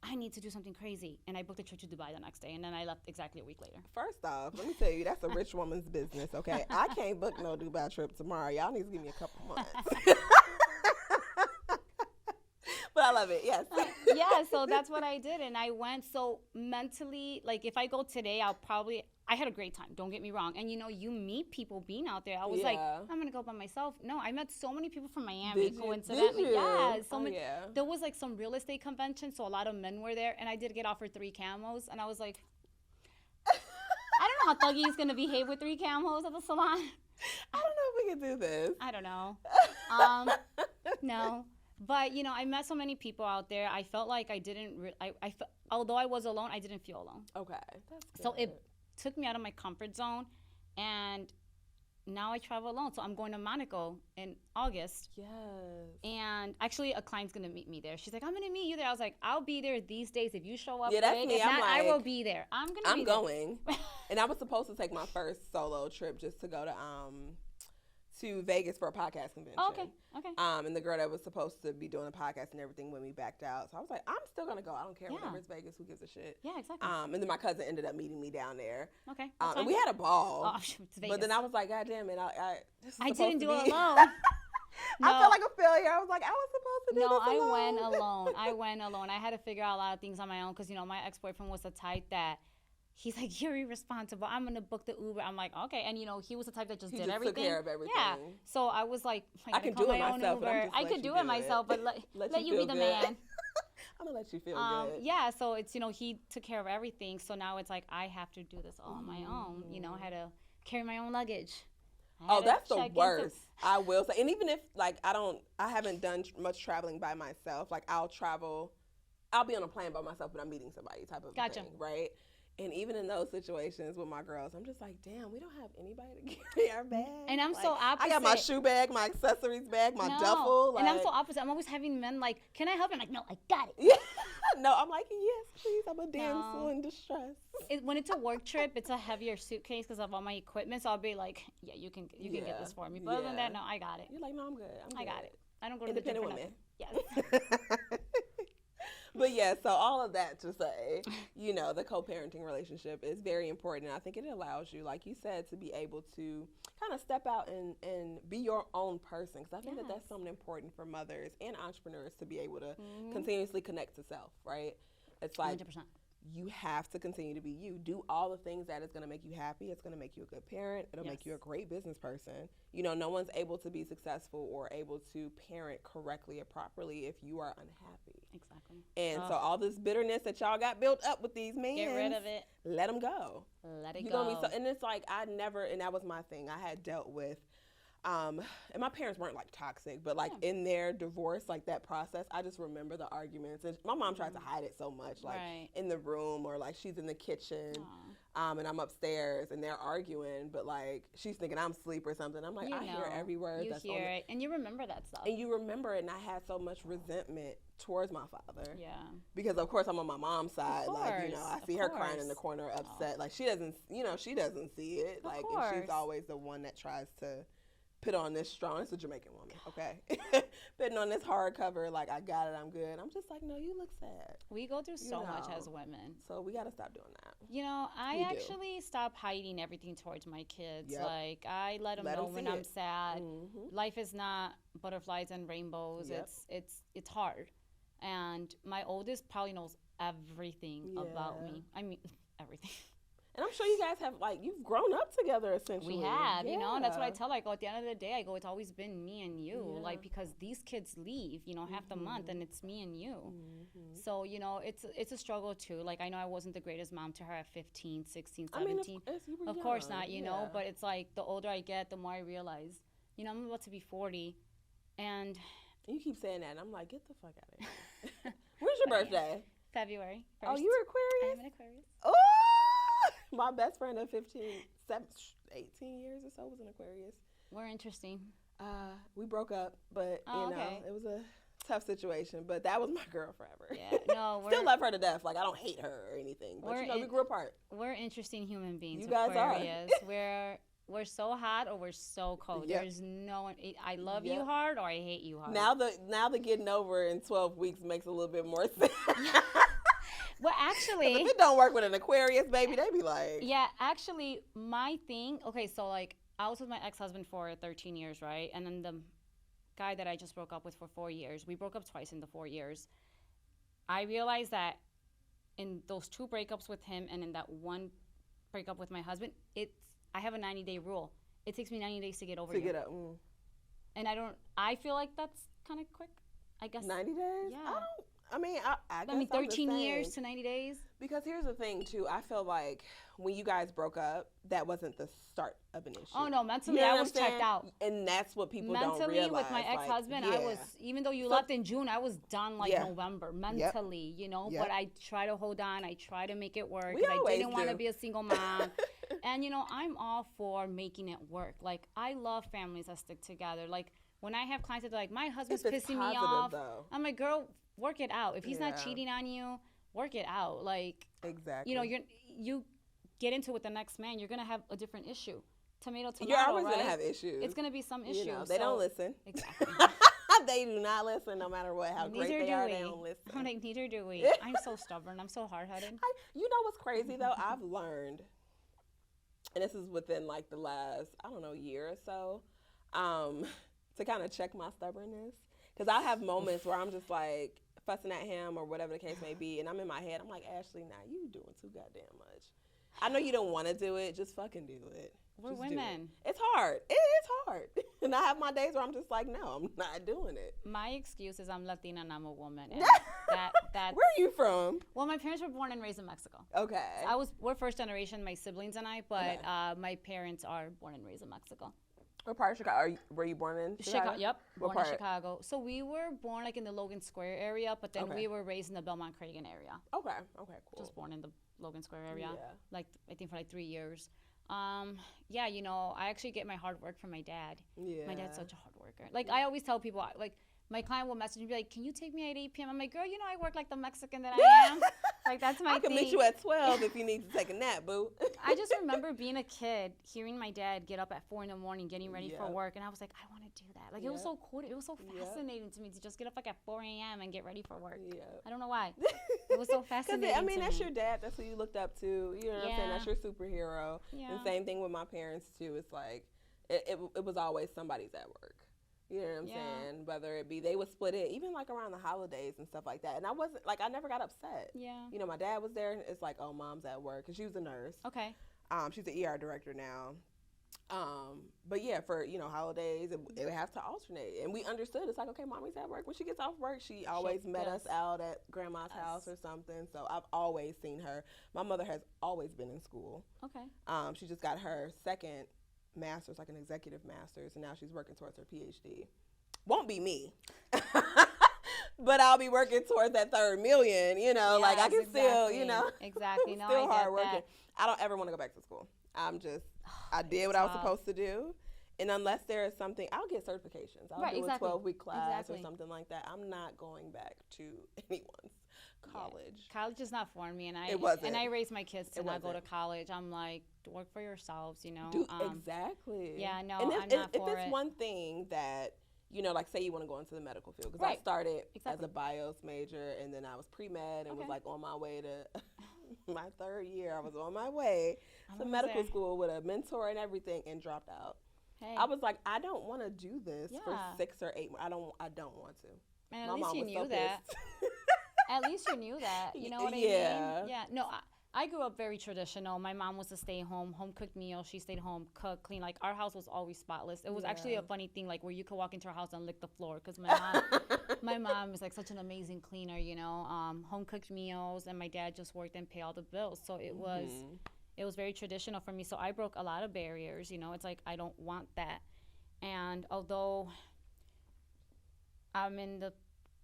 I need to do something crazy, and I booked a trip to Dubai the next day, and then I left exactly a week later. First off, let me tell you, that's a rich woman's business. Okay, I can't book no Dubai trip tomorrow. Y'all need to give me a couple months. But I love it, yes. Yeah, so that's what I did, and I went. So mentally, like if I go today, I had a great time, don't get me wrong. And you know, you meet people being out there. I was like, I'm going to go by myself. No, I met so many people from Miami, coincidentally. Did you? Yeah, there was like some real estate convention, so a lot of men were there, and I did get offered 3 camos, and I was like, I don't know how Thuggy is going to behave with 3 camos at the salon. I don't know if we can do this. I don't know. No. But, you know, I met so many people out there. I felt like I didn't, although I was alone, I didn't feel alone. Okay. That's good. So it took me out of my comfort zone, and now I travel alone. So I'm going to Monaco in August. Yes. And actually, a client's going to meet me there. She's like, I'm going to meet you there. I was like, I'll be there these days. If you show up, yeah, that's me. I will be there. I'm going to be there. I'm going. And I was supposed to take my first solo trip just to go to Vegas for a podcast convention. Oh, okay. And the girl that was supposed to be doing the podcast and everything when we backed out. So I was like, I'm still going to go. I don't care. Whatever, it's Vegas. Who gives a shit? Yeah, exactly. And then my cousin ended up meeting me down there. Okay. And we had a ball. Oh, it's Vegas. But then I was like, God damn it. I didn't do it alone. No. I felt like a failure. I was like, I was supposed to do this alone. No, I went alone. I had to figure out a lot of things on my own because, my ex-boyfriend was the type that he's like, you're irresponsible. I'm going to book the Uber. I'm like, okay. And, he was the type that just did everything. Took care of everything. Yeah. So I was like, I can do it myself. I could do it myself, but let you be the man. I'm going to let you feel good. Yeah. So it's, he took care of everything. So now it's like, I have to do this all on my own. I had to carry my own luggage. Oh, that's the worst. I will say. And even if, I haven't done much traveling by myself. Like, I'll be on a plane by myself, but I'm meeting somebody type of thing, right? And even in those situations with my girls, I'm just like, damn, we don't have anybody to carry our bags. And I'm so opposite. I got my shoe bag, my accessories bag, my duffel. And I'm so opposite. I'm always having men like, can I help you? I'm like, no, I got it. Yeah. No, I'm like, yes, please. I'm a damsel in distress. When it's a work trip, it's a heavier suitcase because of all my equipment. So I'll be like, yeah, you can get this for me. But other than that, no, I got it. You're like, no, I'm good. I got it. I don't go to the gym for nothing. Yes. But yeah, so all of that to say, the co-parenting relationship is very important. And I think it allows you, like you said, to be able to kind of step out and be your own person. Because I think that that's something important for mothers and entrepreneurs to be able to continuously connect to self, right? It's like 100%. You have to continue to be you. Do all the things that is going to make you happy. It's going to make you a good parent. It'll make you a great business person. No one's able to be successful or able to parent correctly or properly if you are unhappy. Exactly. And so all this bitterness that y'all got built up with these men, get rid of it. Let them go. Let it go. And it's like and that was my thing. I had dealt with, and my parents weren't like toxic, but like in their divorce, like that process, I just remember the arguments. And my mom tried to hide it so much, like in the room or like she's in the kitchen. And I'm upstairs and they're arguing, but like she's thinking I'm asleep or something. I'm like, I hear every word. You hear it, and you remember that stuff. And you remember it, and I had so much resentment towards my father. Yeah. Because of course I'm on my mom's side. Like, I see her crying in the corner, upset. Like she doesn't see it. Like, and she's always the one that tries to put on this strong. It's a Jamaican woman, okay? Putting on this hardcover, like, I got it, I'm good. I'm just like, no, you look sad. We go through so much as women. So we got to stop doing that. I actually stopped hiding everything towards my kids. Yep. Like, I let them know when I'm sad. Mm-hmm. Life is not butterflies and rainbows. Yep. It's hard. And my oldest probably knows everything about me. I mean, everything. And I'm sure you guys have, like, you've grown up together, essentially. We have, and that's what I tell, like, at the end of the day, I go, it's always been me and you, like, because these kids leave, half the month, and it's me and you. Mm-hmm. So, it's a struggle, too. Like, I know I wasn't the greatest mom to her at 15, 16, 17. Of course not, but it's like, the older I get, the more I realize, I'm about to be 40, and... You keep saying that, and I'm like, get the fuck out of here. When's your birthday? February 1st. Oh, you're Aquarius? I am an Aquarius. Oh! My best friend of 18 years or so was an Aquarius. We're interesting. We broke up, but it was a tough situation. But that was my girl forever. Yeah, no, still love her to death. Like, I don't hate her or anything. But we grew apart. We're interesting human beings. You guys Aquarius. We're so hot or we're so cold. Yep. There's no one. I love you hard or I hate you hard. Now the getting over in 12 weeks makes a little bit more sense. Well, actually, if it don't work with an Aquarius, baby, they be like. Yeah, actually, my thing. Okay, so like I was with my ex-husband for 13 years, right? And then the guy that I just broke up with for 4 years. We broke up twice in the 4 years. I realized that in those 2 breakups with him and in that 1 breakup with my husband, I have a 90-day rule. It takes me 90 days to get over you. To get up. And I feel like that's kind of quick. I guess 90 days. Yeah. I guess 13 years to 90 days. Because here's the thing, too. I feel like when you guys broke up, that wasn't the start of an issue. Oh, no. Mentally, I was checked out. And that's what people don't realize. Mentally, with my ex-husband, I was, even though you left in June, I was done November, mentally, But I try to hold on. I try to make it work. Because I didn't want to be a single mom. And, I'm all for making it work. Like, I love families that stick together. Like, when I have clients that are like, my husband's pissing me off. Though. I'm like, girl, work it out. If he's not cheating on you, work it out. Like, exactly. You get into it with the next man, you're gonna have a different issue. tomato. You're always right? going to have issues. It's going to be some issue. You know, they don't listen. Exactly. They do not listen no matter what, how great they are, they don't listen. I'm like, neither do we. I'm so stubborn. I'm so hard-headed. You know what's crazy, though? I've learned, and this is within, like, the last, I don't know, year or so, to kind of check my stubbornness. Because I have moments where I'm just, like, fussing at him or whatever the case may be, and I'm in my head, I'm like, Ashley, now you doing too goddamn much. I know you don't want to do it, just fucking do it. We're just women. It's hard. It is hard. And I have my days where I'm just like, no, I'm not doing it. My excuse is I'm Latina and I'm a woman. And that's Where are you from? Well, my parents were born and raised in Mexico. Okay. We're first generation, my siblings and I, but my parents are born and raised in Mexico. What part of Chicago? Were you born in Chicago? Yep, what born in Chicago. So we were born like in the Logan Square area, but then we were raised in the Belmont-Cragen area. Okay, cool. Just born in the Logan Square area, Yeah. like I think for like 3 years. Yeah, you know, I actually get my hard work from my dad. Yeah. My dad's such a hard worker. Like I always tell people, like my client will message me and be like, can you take me at 8 p.m.? I'm like, girl, you know I work like the Mexican that I am. Like that's my thing. I can meet you at 12 if you need to take a nap, boo. I just remember being a kid, hearing my dad get up at 4 a.m, getting ready for work, and I was like, I want to do that. Like it was so cool. It was so fascinating to me to just get up like at 4 a.m. and get ready for work. Yeah. I don't know why. It was so fascinating. I mean, that's your dad. That's who you looked up to. You know what I'm saying? That's your superhero. Yeah. And same thing with my parents too. It's like it was always somebody's at work. You know what I'm saying? Whether it be, they would split it, even like around the holidays and stuff like that. And I wasn't, like, I never got upset. Yeah. You know, my dad was there, and it's like, oh, mom's at work. Because she was a nurse. Okay. She's the ER director now. But yeah, for, you know, holidays, it would have to alternate. And we understood. It's like, okay, mommy's at work. When she gets off work, she always met us out at grandma's house or something. So I've always seen her. My mother has always been in school. Okay. She just got her second master's, like an executive master's, and now she's working towards her PhD. Won't be me. But I'll be working towards that $3 million, you know, like I can still, you know. Exactly. No, still I get hard working. that. I don't ever want to go back to school. I did what I was supposed to do. And unless there is something, I'll get certifications. I'll do a 12-week class or something like that. I'm not going back to anyone's college. Yeah. College is not for me, and I raised my kids to not go to college. I'm like, work for yourselves, you know. Exactly. Yeah, no, and I'm not for it. If it's one thing that, you know, like say you want to go into the medical field, because I started as a bios major, and then I was pre-med and was like on my way to my 3rd year. I was on my way to medical school with a mentor and everything, and dropped out. Hey. I was like, I don't want to do this for 6 or 8 months. I don't want to. And at least you knew that. At least you knew that. You know what I mean? Yeah. No, I grew up very traditional. My mom was a stay-home, home-cooked meal. She stayed home, cooked, clean. Like, our house was always spotless. It was actually a funny thing, like, where you could walk into our house and lick the floor. Because my mom is, like, such an amazing cleaner, you know. Home-cooked meals, and my dad just worked and paid all the bills. So it was very traditional for me. So I broke a lot of barriers, you know. It's like, I don't want that. And although I'm in the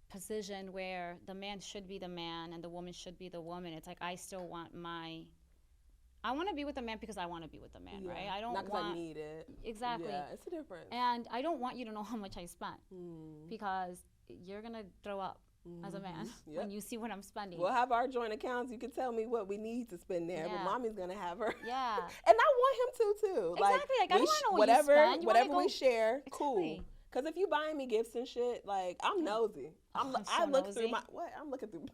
position where the man should be the man and the woman should be the woman, it's like I still want I want to be with the man because I want to be with the man, right? I don't not because I need it. Exactly. Yeah, it's a difference. And I don't want you to know how much I spent because you're gonna throw up as a man when you see what I'm spending. We'll have our joint accounts. You can tell me what we need to spend there, but mommy's gonna have her. Yeah. And I want him to too. Exactly. Like I don't want to know what you spend. Whatever we share, cool. Because if you buying me gifts and shit, like, I'm nosy. I look through I'm looking through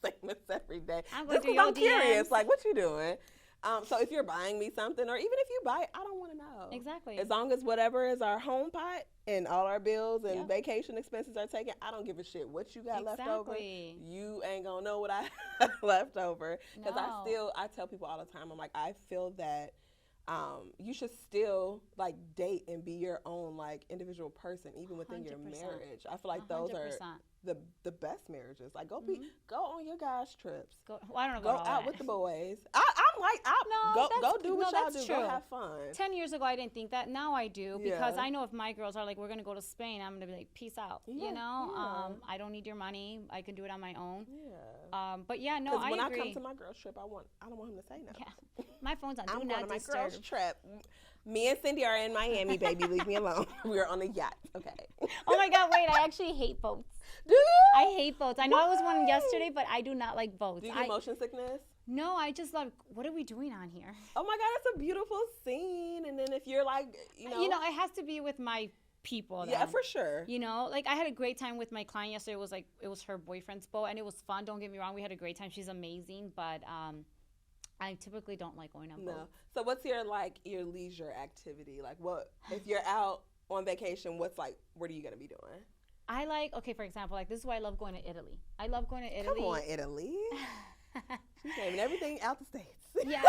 segments every day. Just because I'm curious, like, what you doing? So if you're buying me something, or even if you buy it, I don't want to know. Exactly. As long as whatever is our home pot and all our bills and vacation expenses are taken, I don't give a shit what you got left over. You ain't gonna know what I have left over. Because I tell people all the time, I'm like, I feel that you should still like date and be your own like individual person even within 100%. Your marriage. I feel like 100%. Those are the best marriages. Like go on your guys trips. I don't know. Go out with the boys. Go do what y'all do. True. Go have fun. 10 years ago I didn't think that. Now I do because I know if my girls are like, we're gonna go to Spain, I'm gonna be like, peace out. You know, I don't need your money. I can do it on my own. Yeah. But yeah, no, I agree. When I come to my girls trip, I don't want him to say no. Yeah. My phone's on do I'm not going to disturb. my girls trip. Me and Cindy are in Miami, baby. Leave me alone. We are on a yacht. Okay. Oh my God, wait, I actually hate boats. Do you? I hate boats. I know I was one yesterday, but I do not like boats. Do you get motion sickness? No, I just love, what are we doing on here? Oh my God, it's a beautiful scene. And then if you're like, It has to be with my people then. Yeah, for sure. Like I had a great time with my client yesterday. It was her boyfriend's boat, and it was fun. Don't get me wrong, we had a great time. She's amazing, but I typically don't like going on boats. So what's your leisure activity? Like, what if you're out on vacation, what are you going to be doing? I for example, this is why I love going to Italy. I love going to Italy. Come on, Italy. She's naming everything out the States. Yeah.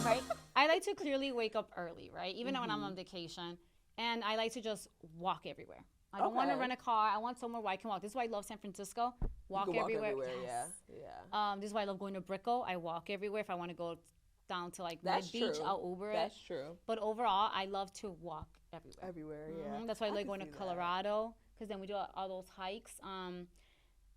Right? I like to clearly wake up early, right? Even when I'm on vacation. And I like to just walk everywhere. I don't want to rent a car. I want somewhere where I can walk. This is why I love San Francisco. Walk everywhere. Yes. Yeah. This is why I love going to Brickell. I walk everywhere. If I want to go down to Mid Beach, I'll Uber it. That's true. But overall, I love to walk everywhere. Everywhere, yeah. That's why I like going to Colorado, because then we do all those hikes.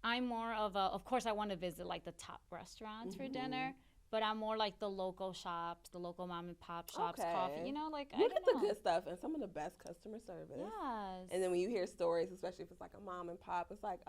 I'm more of course, I want to visit the top restaurants for dinner, but I'm more like the local shops, the local mom and pop shops, coffee. You look at the good stuff and some of the best customer service. Yes. And then when you hear stories, especially if it's like a mom and pop, it's like,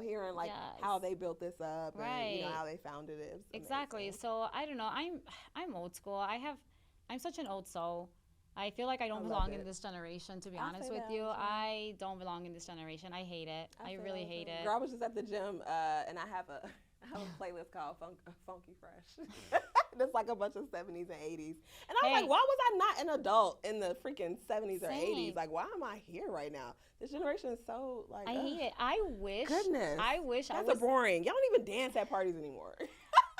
hearing how they built this up and how they founded it. Exactly. So I don't know. I'm old school. I'm such an old soul. I feel like I don't belong in this generation, to be honest with you. I don't belong in this generation. I hate it. I really hate it. Girl, I was just at the gym, and I have a playlist called Funky Fresh. It's like a bunch of 70s and 80s. And I was like, why was I not an adult in the freaking 70s or 80s? Like, why am I here right now? This generation is so, I hate it. I wish. Goodness. That's boring. Y'all don't even dance at parties anymore.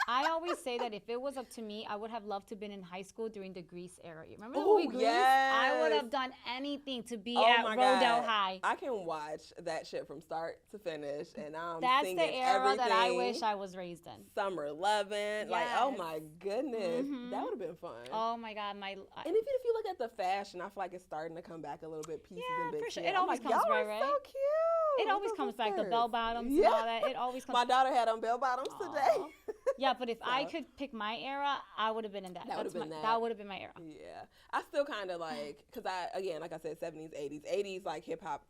I always say that if it was up to me, I would have loved to have been in high school during the Grease era. You remember the movie Grease? Yes. I would have done anything to be at Rodell High. I can watch that shit from start to finish, and That's the era that I wish I was raised in. Summer Lovin'. Yes. Oh my goodness. That would have been fun. Oh my God. And even if you look at the fashion, I feel like it's starting to come back a little bit, pieces and bits. For sure. It always comes back, right? So cute. It always comes back, the bell bottoms and all that. It always comes back. My daughter had on bell bottoms today. Yeah, but if I could pick my era, I would have been in that. That would have been my era. Yeah. I still kind of because like I said, 70s, 80s. 80s, like hip hop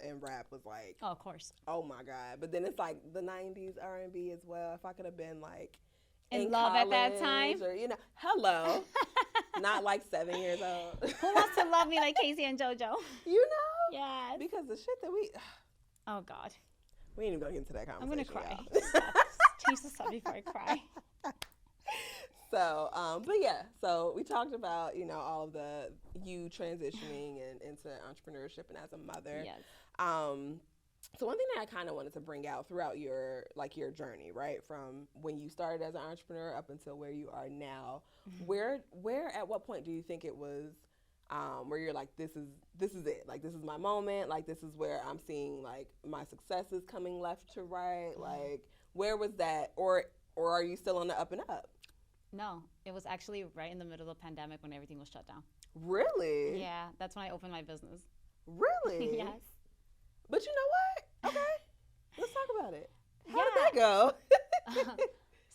and rap was like. Oh, of course. Oh my God. But then it's like the 90s R&B as well. If I could have been in love at that time. Or, hello. Not 7 years old. Who wants to love me like Casey and JoJo? Yes. Because the shit that we. Oh God. We ain't even going to get into that conversation. I'm going to cry. Change the subject before I cry. So, so we talked about, all of you transitioning into entrepreneurship and as a mother. Yes. So one thing that I kind of wanted to bring out throughout your journey, right, from when you started as an entrepreneur up until where you are now, where at what point do you think it was where you're like, this is it, like this is my moment, like this is where I'm seeing my successes coming left to right, where was that, or are you still on the up and up? No, it was actually right in the middle of the pandemic when everything was shut down. Really? Yeah, that's when I opened my business. Really? Yes. But you know what? Okay, let's talk about it. How did that go?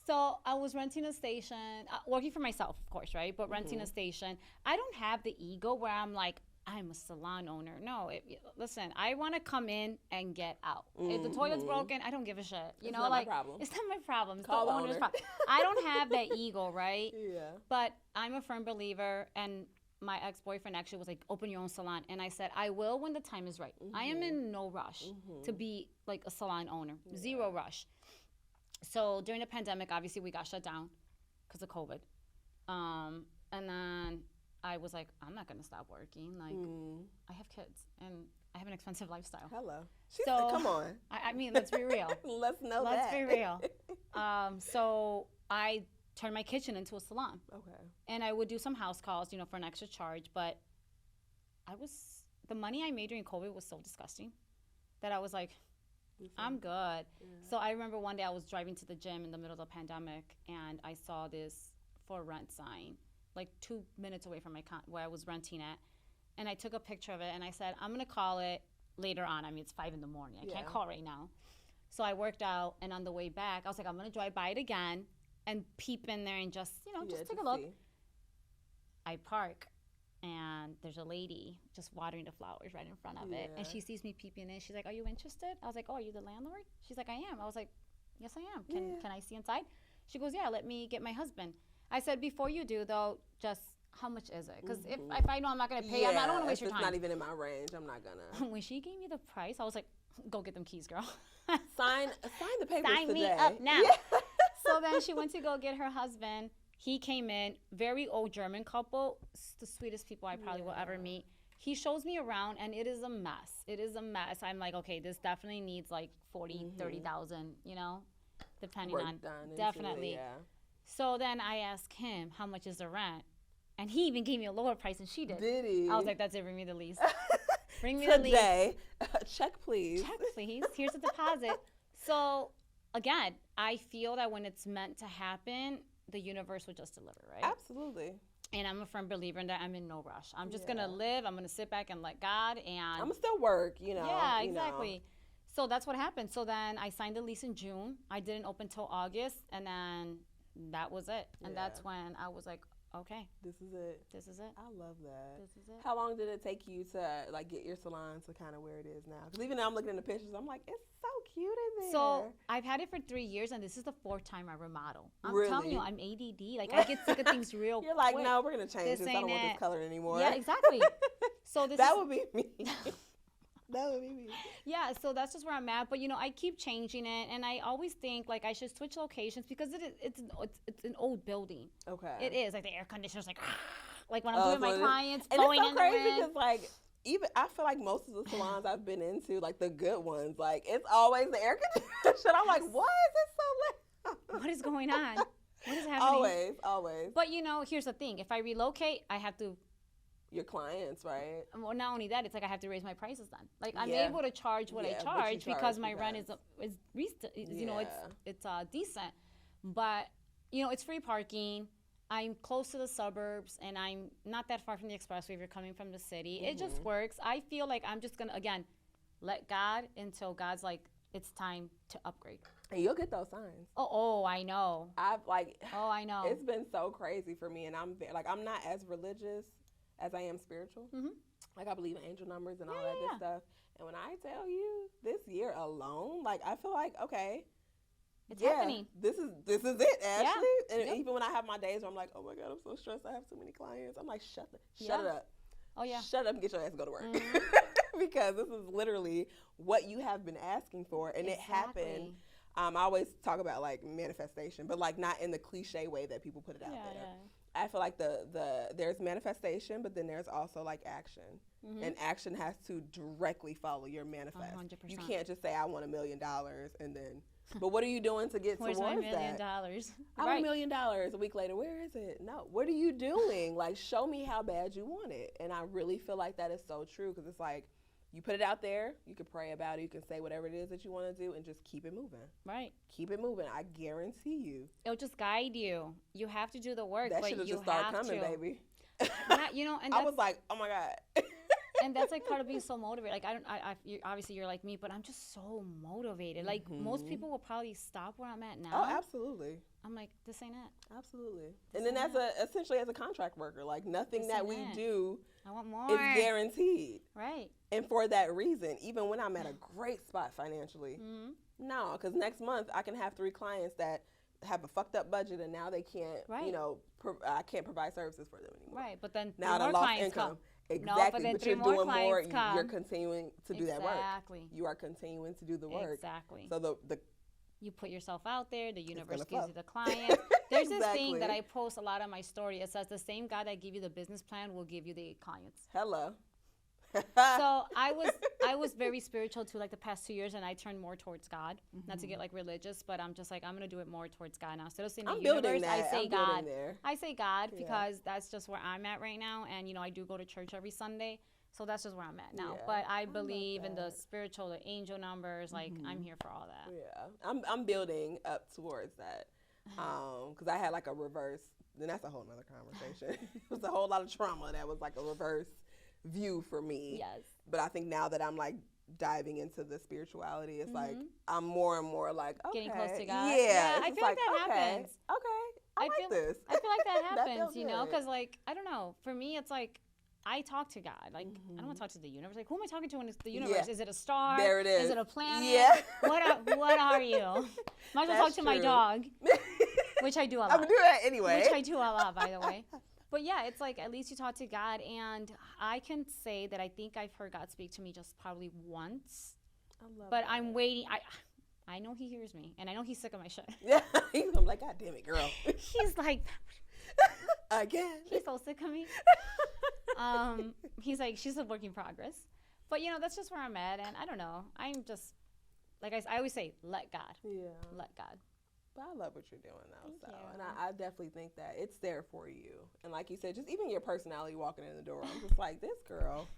So I was renting a station, working for myself, of course, right? But renting a station. I don't have the ego where I'm like, I'm a salon owner. No, listen, I want to come in and get out. If the toilet's broken, I don't give a shit. It's not my problem. It's not my problem. It's Call the owner's problem. I don't have that ego, right? Yeah. But I'm a firm believer, and my ex-boyfriend actually was like, open your own salon. And I said, I will when the time is right. I am in no rush to be like a salon owner. Zero rush. So during the pandemic, obviously we got shut down because of COVID. And then I was like, I'm not gonna stop working. I have kids and I have an expensive lifestyle. Hello. So come on. I mean, let's be real. Let's be real. So I turned my kitchen into a salon. Okay. And I would do some house calls, for an extra charge. But the money I made during COVID was so disgusting that I was like, I'm good. Yeah. So I remember one day I was driving to the gym in the middle of the pandemic, and I saw this for rent sign, 2 minutes away from where I was renting at. And I took a picture of it, and I said, I'm going to call it later on. I mean, it's 5 a.m. I can't call right now. So I worked out, and on the way back, I was like, I'm going to drive by it again and peep in there and just take a look. I park. And there's a lady just watering the flowers right in front of it. And she sees me peeping in. She's like, are you interested? I was like, oh, are you the landlord? She's like, I am. I was like, Yes, I am. Can I see inside? She goes, yeah, let me get my husband. I said, before you do, though, just how much is it? Because if I know I'm not going to pay, I don't want to waste your time. It's not even in my range. I'm not going to. When she gave me the price, I was like, go get them keys, girl. Sign the papers Sign today. me up now. Yeah. So then she went to go get her husband. He came in, very old German couple, the sweetest people I probably will ever meet. He shows me around, and it is a mess. It is a mess. I'm like, okay, this definitely needs like 40, 30,000, you know, depending Work on. done Definitely. into it, yeah. So then I asked him, how much is the rent? And he even gave me a lower price than she did. Did he? I was like, that's it, bring me the lease. Bring me the lease. Today, check please. Check please. Here's the deposit. So again, I feel that when it's meant to happen, the universe will just deliver, right? Absolutely. And I'm a firm believer in that. I'm in no rush. I'm just gonna live. I'm gonna sit back and let God. And I'm gonna still work, you know. Yeah, exactly. So that's what happened. So then I signed the lease in June. I didn't open till August, and then that was it. And that's when I was like, okay, this is it. This is it. I love that. This is it. How long did it take you to like get your salon to kind of where it is now? Because even now I'm looking at the pictures, I'm like, it's so cute in there. So I've had it for 3 years, and this is the 4th time I remodel. I'm really? telling you, I'm ADD. Like I get sick of things real You're like, quick. no, we're gonna change this. I don't want it. this color anymore. Yeah, exactly. So that would be me. That would be me. Yeah, so that's just where I'm at. But you know, I keep changing it, and I always think like I should switch locations because it's an old building. Okay. It is like the air conditioner's like when I'm doing my clients, and blowing it's so in crazy the wind. because like even I feel like most of the salons I've been into, like the good ones, like it's always the air conditioner. I'm like, why is it so loud? What is going on? What is happening? Always. But you know, here's the thing: if I relocate, I have to. Your clients, right? Well, not only that, it's like I have to raise my prices then. Like I'm able to charge what I charge because my rent is you know, it's decent. But you know, it's free parking. I'm close to the suburbs, and I'm not that far from the expressway if you're coming from the city. It just works. I feel like I'm just gonna again let God until God's like it's time to upgrade. And you'll get those signs. Oh, I know. I know. It's been so crazy for me, and I'm not as religious as I am spiritual. Like I believe in angel numbers and all that good stuff. And when I tell you this year alone, like I feel like okay, it's happening. This is it, Ashley. Yeah. And even when I have my days where I'm like, oh my God, I'm so stressed. I have too many clients. I'm like, shut it up. Oh yeah. Shut up and get your ass and go to work. Because this is literally what you have been asking for, and it happened. I always talk about like manifestation, but like not in the cliche way that people put it out there. Yeah. I feel like there's manifestation, but then there's also like action, and action has to directly follow your manifest. 100%. You can't just say I want $1 million and then. But what are you doing to get Where's towards my $1 million? that? I want $1 million. A week later, where is it? No. What are you doing? Like, show me how bad you want it. And I really feel like that is so true because it's like you put it out there. You can pray about it. You can say whatever it is that you want to do, and just keep it moving. Right. Keep it moving. I guarantee you. It'll just guide you. You have to do the work. That should have just started coming, baby. Yeah, you know, and I was like, oh my God. And that's like part of being so motivated. Like obviously you're like me, but I'm just so motivated. Like most people will probably stop where I'm at now. Oh, absolutely. I'm like, this ain't it. Absolutely. And then essentially as a contract worker, like nothing that we do I want more. is guaranteed. Right. And for that reason, even when I'm at a great spot financially, no, because next month I can have 3 clients that have a fucked up budget and now they can't, you know, I can't provide services for them anymore. Right, but then now more lost clients income. come. Exactly, no, but you're doing more. Come. You're continuing to do that work. Exactly. You are continuing to do the work. Exactly. So the you put yourself out there. The universe gives you the client. There's this thing that I post a lot on my story. It says the same God that gave you the business plan will give you the clients. Hello. So I was very spiritual too, like the past 2 years, and I turned more towards God. Not to get like religious, but I'm just like I'm gonna do it more towards God now. Instead of saying the universe, I say God. I say God because that's just where I'm at right now, and you know I do go to church every Sunday, so that's just where I'm at now. But I believe in the spiritual, the angel numbers. Like I'm here for all that. Yeah, I'm building up towards that, because I had like a reverse. Then that's a whole nother conversation. It was a whole lot of trauma that was like a reverse view for me. Yes. But I think now that I'm like diving into the spirituality, it's like I'm more and more like, okay. Getting close to God. Yeah. I feel like that happens. Okay. I like this. I feel like that happens, feels you know, good. because like, I don't know. For me, it's like I talk to God. Like, I don't want to talk to the universe. Like, who am I talking to in the universe? Is it a star? There it is. Is it a planet? Yeah. What are you? Might as well talk to my dog, which I do a lot. I'm going to do that anyway. Which I do a lot, by the way. But yeah, it's like, at least you talk to God. And I can say that I think I've heard God speak to me just probably once. I love but that. I'm waiting. I know he hears me. And I know he's sick of my shit. Yeah. I'm like, God damn it, girl. He's like... Again. He's so sick of me. He's like, she's a work in progress. But, that's just where I'm at. And I don't know. I'm just, like I always say, let God. Yeah. Let God. But I love what you're doing, though. Thank you. And I definitely think that it's there for you. And like you said, just even your personality walking in the door, I'm just like, this girl,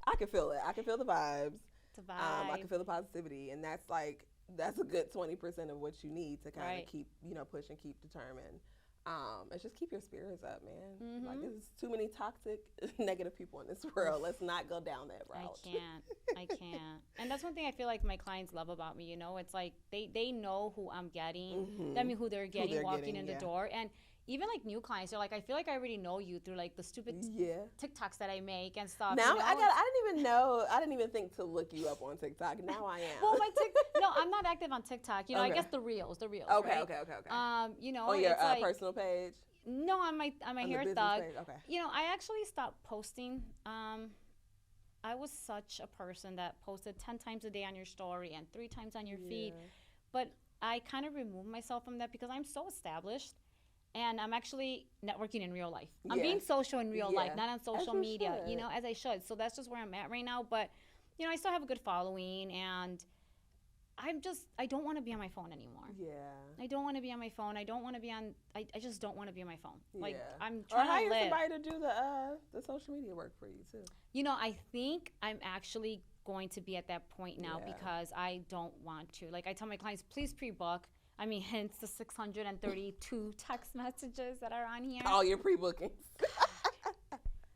I can feel it. I can feel the vibes. It's a vibe. I can feel the positivity. And that's a good 20% of what you need to kind of keep, push and keep determined. And just keep your spirits up, man. Mm-hmm. Like, there's too many toxic, negative people in this world. Let's not go down that route. I can't. And that's one thing I feel like my clients love about me, It's like they know who I'm getting. I mean, who they're getting walking in the door. And even like new clients, they're like, I feel like I already know you through like the stupid TikToks that I make and stuff. Now I didn't even think to look you up on TikTok. Now I am. Well, no, I'm not active on TikTok. I guess the reels. Okay, right? okay. On your personal page? No, on my Hair Thug. Page? Okay. I actually stopped posting. I was such a person that posted 10 times a day on your story and 3 times on your feed. But I kind of removed myself from that because I'm so established. And I'm actually networking in real life. I'm being social in real life, not on social media, as I should. So that's just where I'm at right now. But, I still have a good following. And I don't want to be on my phone anymore. Yeah. I don't want to be on my phone. I don't want to be on, I just don't want to be on my phone. Like, I'm trying to live. Or hire somebody to do the social media work for you, too. I think I'm actually going to be at that point now because I don't want to. Like, I tell my clients, please pre-book. I mean, hence the 632 text messages that are on here. All your pre-bookings.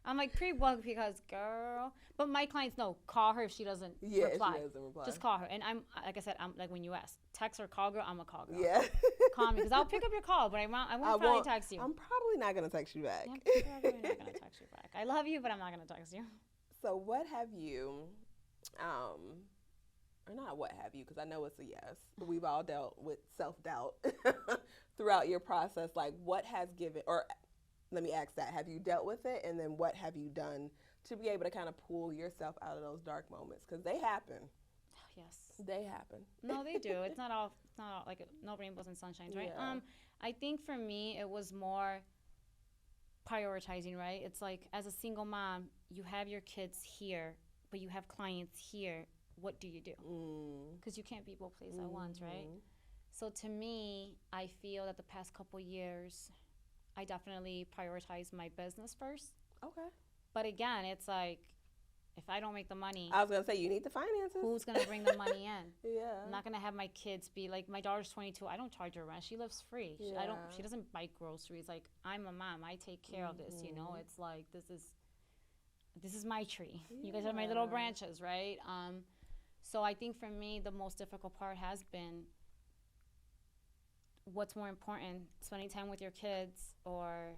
I'm like, pre-book because, girl. But my clients know, call her if she doesn't reply. If she doesn't reply. Just call her. And I'm, like I said, I'm like when you ask, text or call girl, I'm a call girl. Yeah. Call me because I'll pick up your call, but I won't probably text you. I'm probably not going to text you back. I'm probably not going to text you back. I love you, but I'm not going to text you. So what have you, or not what have you, because I know it's a yes. We've all dealt with self-doubt throughout your process. Like, what has given, or let me ask that, have you dealt with it? And then what have you done to be able to kind of pull yourself out of those dark moments? Because they happen. Oh, yes. They happen. No, they do. It's not all like no rainbows and sunshines, right? Yeah. I think for me, it was more prioritizing, right? It's like, as a single mom, you have your kids here, but you have clients here. What do you do? Because you can't be both places at once, right? So to me, I feel that the past couple years, I definitely prioritize my business first. Okay. But again, it's like, if I don't make the money, I was going to say, you need the finances. Who's going to bring the money in? Yeah. I'm not going to have my kids be like, my daughter's 22. I don't charge her rent. She lives free. Yeah. She doesn't buy groceries. Like, I'm a mom. I take care of this, It's like, this is my tree. Yeah. You guys are my little branches, right? So I think for me, the most difficult part has been what's more important, spending time with your kids or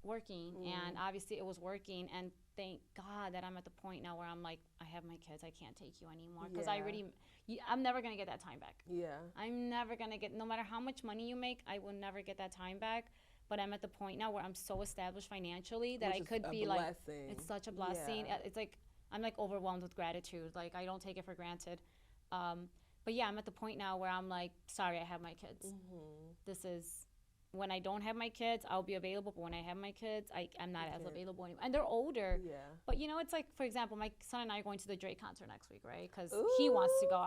working. And obviously it was working, and thank God that I'm at the point now where I'm like, I have my kids, I can't take you anymore. Because I'm never going to get that time back. Yeah. I'm never going to get, no matter how much money you make, I will never get that time back. But I'm at the point now where I'm so established financially that I could be like, it's such a blessing. Yeah. It's like, I'm like overwhelmed with gratitude. Like, I don't take it for granted. But yeah, I'm at the point now where I'm like, sorry, I have my kids. This is, when I don't have my kids, I'll be available. But when I have my kids, I'm not as available anymore. And they're older. Yeah. But it's like, for example, my son and I are going to the Drake concert next week, right? Because he wants to go.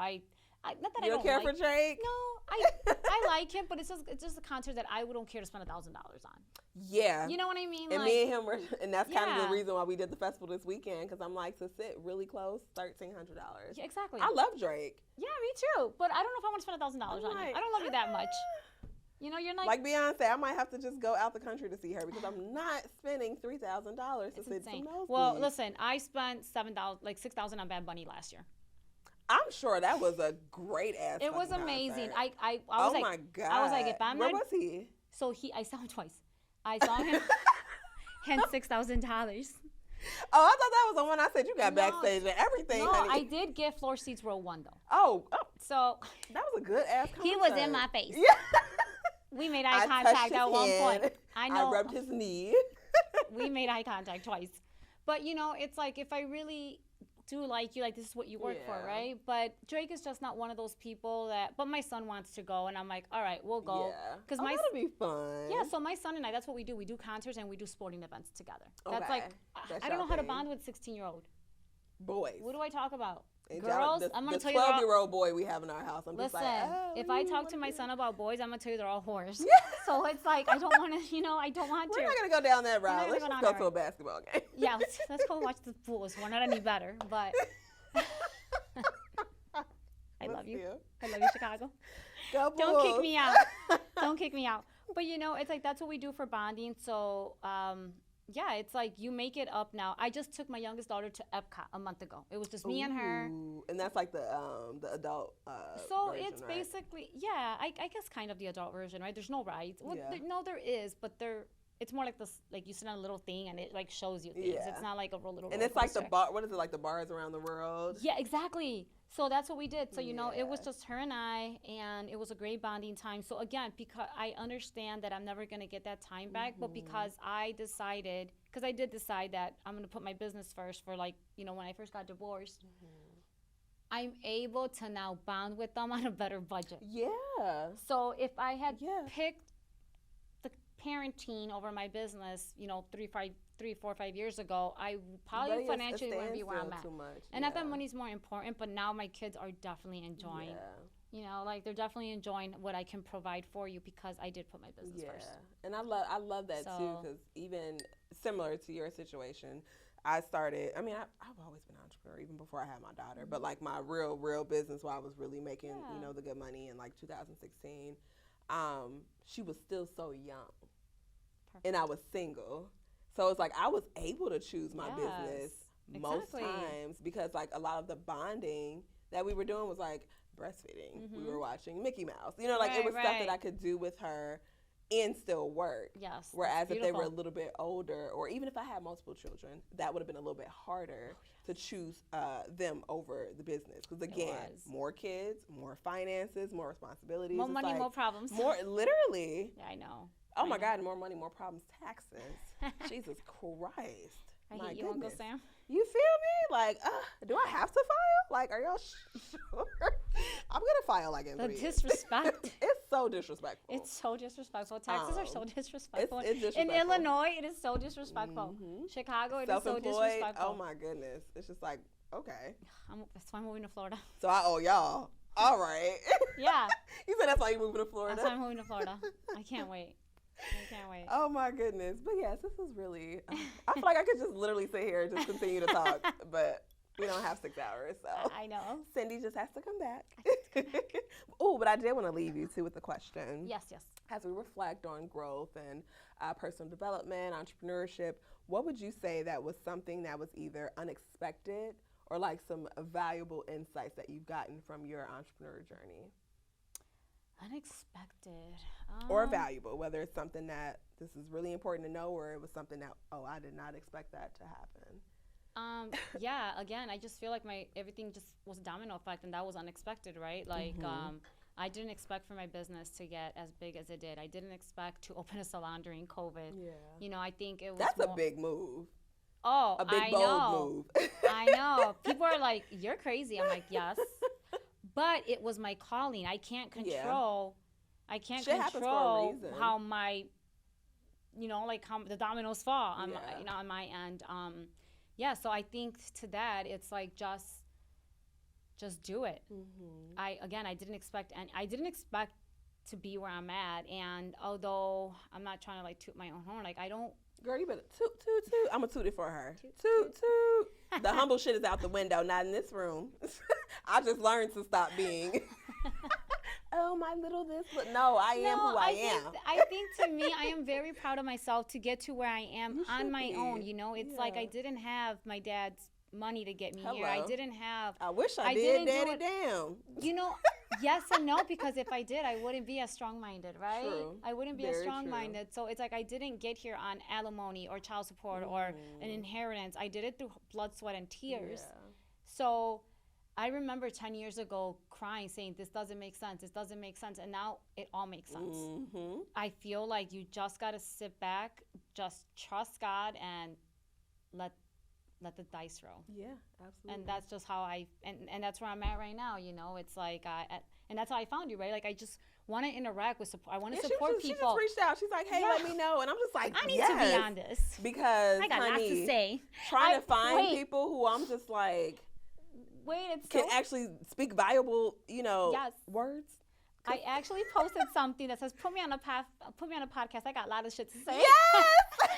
Not that you don't care for Drake? No, I like him, but it's just a concert that I don't care to spend $1,000 on. Yeah. You know what I mean? And me and him were, and that's kind of the reason why we did the festival this weekend, because I'm like, to sit really close, $1,300. Yeah, exactly. I love Drake. Yeah, me too. But I don't know if I want to spend $1,000 on you. I don't love you that much. You're like Beyonce, I might have to just go out the country to see her, because I'm not spending $3,000 to sit some nosebleeds. Well, listen, I spent $6,000 on Bad Bunny last year. I'm sure that was a great ass. It was amazing. Concert. I was like, my God. I was like, if I'm Where was he? So I saw him twice. I saw him, hence $6,000. Oh, I thought that was the one I said you got No. backstage and everything, No, honey. I did get floor seats row 1 though. Oh, So that was a good ass concert. he was in my face. Yeah. We made I eye touched contact his at one hand. point. I know. I rubbed his knee. We made eye contact twice. But you know, it's like if I really do like you, like this is what you work for, right? But Drake is just not one of those people that. But my son wants to go, and I'm like, all right, we'll go. Yeah. Because that'll be fun. Yeah, so my son and I, that's what we do. We do concerts and we do sporting events together. Okay. That's like, That's I don't know y'all how to thing. bond with 16-year-old. Boys. What do I talk about? And Girls, the, I'm going to the tell you. 12-year-old boy we have in our house. I'm Listen, just like, oh, if I talk to my son about boys, I'm going to tell you they're all whores. Yeah. So it's like, I don't want to, I don't want to. We're not going to go down that route. not Let's gonna just go go down to a basketball game. Yeah, let's go watch the Bulls. We're not any better, but I love you. I love you, Chicago. Go Bulls. Don't kick me out. Don't kick me out. But it's like that's what we do for bonding. So yeah, it's like you make it up now. I just took my youngest daughter to Epcot a month ago. It was just me and her. And that's like the adult So version, it's right? basically, yeah, I guess kind of the adult version, right? There's no rides. Well, Yeah. no, there is, but it's more like this, like you sit on a little thing and it like shows you things. Yeah. It's not like a little. And it's like the bar. What is it, like the bars around the world? Yeah, exactly. So that's what we did. So, it was Yeah. just her and I, and it was a great bonding time. So, again, because I understand that I'm never going to get that time back, but because I did decide that I'm going to put my business first for, like, when I first got divorced, I'm able to now bond with them on a better budget. Yeah. So, if I had Yeah. picked the parenting over my business, 4 or 5 years ago, I probably financially wouldn't be where I'm at. Too much. And not that money's more important, but now my kids are definitely enjoying, like they're definitely enjoying what I can provide for you because I did put my business first. And I love that too, because even similar to your situation, I've always been an entrepreneur even before I had my daughter, but like my real business while I was really making, the good money in like 2016, she was still so young. Perfect. And I was single. So it's like I was able to choose my business most times because like a lot of the bonding that we were doing was like breastfeeding. We were watching Mickey Mouse. It was stuff that I could do with her and still work. Yes. Whereas if they were a little bit older, or even if I had multiple children, that would have been a little bit harder to choose them over the business. Because again, more kids, more finances, more responsibilities. More money, more problems. More, literally. Yeah, I know. Oh my God, more money, more problems, taxes. Jesus Christ. I hate you, Uncle Sam. You feel me? Like, do I have to file? Like, are y'all sure? I'm going to file like in 3 years. Disrespect. It's so disrespectful. It's so disrespectful. Taxes are so disrespectful. It's disrespectful. In Illinois, it is so disrespectful. Chicago, it is so disrespectful. Oh my goodness. It's just like, okay. That's why I'm moving to Florida. So I owe y'all. All right. Yeah. You said that's why you're moving to Florida? That's why I'm moving to Florida. I can't wait. Oh my goodness. But yes, this is really, I feel like I could just literally sit here and just continue to talk, but we don't have 6 hours, so. I know. Cindy just has to come back. Oh, but I did want to leave you too with a question. Yes. As we reflect on growth and personal development, entrepreneurship, what would you say that was something that was either unexpected or like some valuable insights that you've gotten from your entrepreneur journey? Unexpected. Or valuable, whether it's something that this is really important to know or it was something that, I did not expect that to happen. Yeah, again, I just feel like everything just was a domino effect and that was unexpected, right? Like, I didn't expect for my business to get as big as it did. I didn't expect to open a salon during COVID. Yeah. I think it was That's a big move. Oh, a big, bold move. I know. People are like, you're crazy. I'm like, yes. But it was my calling. I can't control. I can't control how my, like how the dominoes fall on my, on my end. So I think to that, it's like just do it. I didn't expect to be where I'm at. And although I'm not trying to like toot my own horn, like I don't. Girl, you better toot. I'm going to toot it for her. Toot. The humble shit is out the window, not in this room. I just learned to stop being, my little this. But no, I am who I am. I think to me, I am very proud of myself to get to where I am on my own. It's like I didn't have my dad's money to get me here. I didn't have. I wish I did, daddy, damn. Yes and no, because if I did, I wouldn't be as strong-minded, right? True. I wouldn't be Very as true. strong-minded. So it's like I didn't get here on alimony or child support or an inheritance. I did it through blood, sweat, and tears. Yeah. So I remember 10 years ago crying, saying, this doesn't make sense. This doesn't make sense. And now it all makes sense. Mm-hmm. I feel like you just got to sit back, just trust God, and let the dice roll. Yeah, absolutely. And that's just how and that's where I'm at right now. It's like, and that's how I found you, right? Like, I just want to interact with support. I want to support people. She just reached out. She's like, hey, let me know. And I'm just like, I need to be on this. Because, I got lots to say. Trying to find people who I'm just like, can actually speak viable, words. I actually posted something that says, put me on a podcast. I got a lot of shit to say. Yes!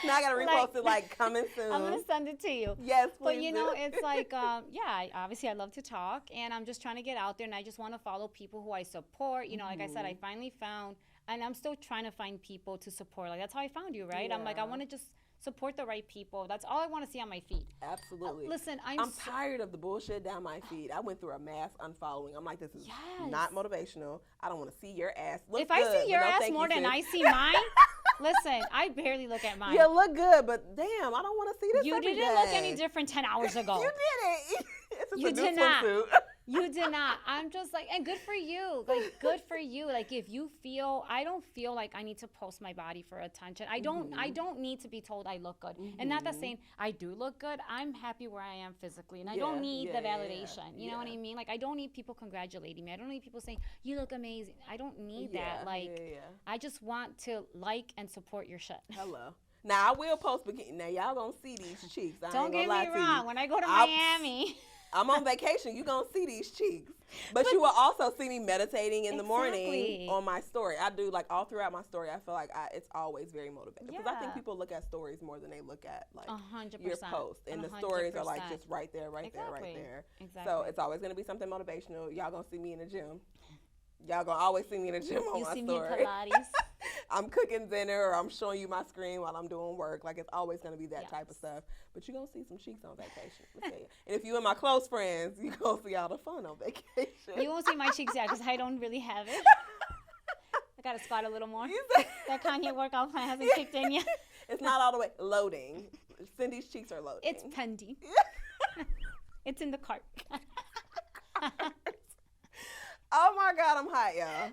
Now I got to repost it, coming soon. I'm going to send it to you. Yes, please. But, it's like, obviously I love to talk, and I'm just trying to get out there, and I just want to follow people who I support. Like I said, I finally found, and I'm still trying to find people to support. Like, that's how I found you, right? Yeah. I'm like, I want to just support the right people. That's all I want to see on my feed. Absolutely. Listen, I'm tired of the bullshit down my feed. I went through a mass unfollowing. I'm like, this is not motivational. I don't want to see your ass. If I see your ass more than I see mine, listen, I barely look at mine. You look good, but damn, I don't want to see this. You didn't look any different 10 hours ago. You didn't. You did not. You did not. I'm just like, and good for you. Like, good for you. Like, if you feel, I don't feel like I need to post my body for attention. I don't need to be told I look good. And not that saying I do look good. I'm happy where I am physically, and I don't need the validation. You know what I mean? Like, I don't need people congratulating me. I don't need people saying you look amazing. I don't need that. Like, I just want to like and support your shit. Hello. Now I will post bikini. Now y'all gonna see these cheeks. Don't get me wrong. When I go to Miami, I'm on vacation. You gonna see these cheeks, but you will also see me meditating in the morning on my story. I do all throughout my story. I feel like it's always very motivating because I think people look at stories more than they look at 100%. Your post, and the stories are just right there, right there. Exactly. So it's always gonna be something motivational. Y'all gonna see me in the gym. Y'all gonna always see me in the gym on my story. You see me in Pilates. I'm cooking dinner, or I'm showing you my screen while I'm doing work. Like, it's always going to be that type of stuff. But you're going to see some cheeks on vacation. And if you and my close friends, you're going to see all the fun on vacation. You won't see my cheeks yet because I don't really have it. I got to squat a little more. That Kanye workout plan hasn't kicked in yet. It's not all the way loading. Cindy's cheeks are loading. It's pending. It's in the cart. Oh my God, I'm hot, y'all.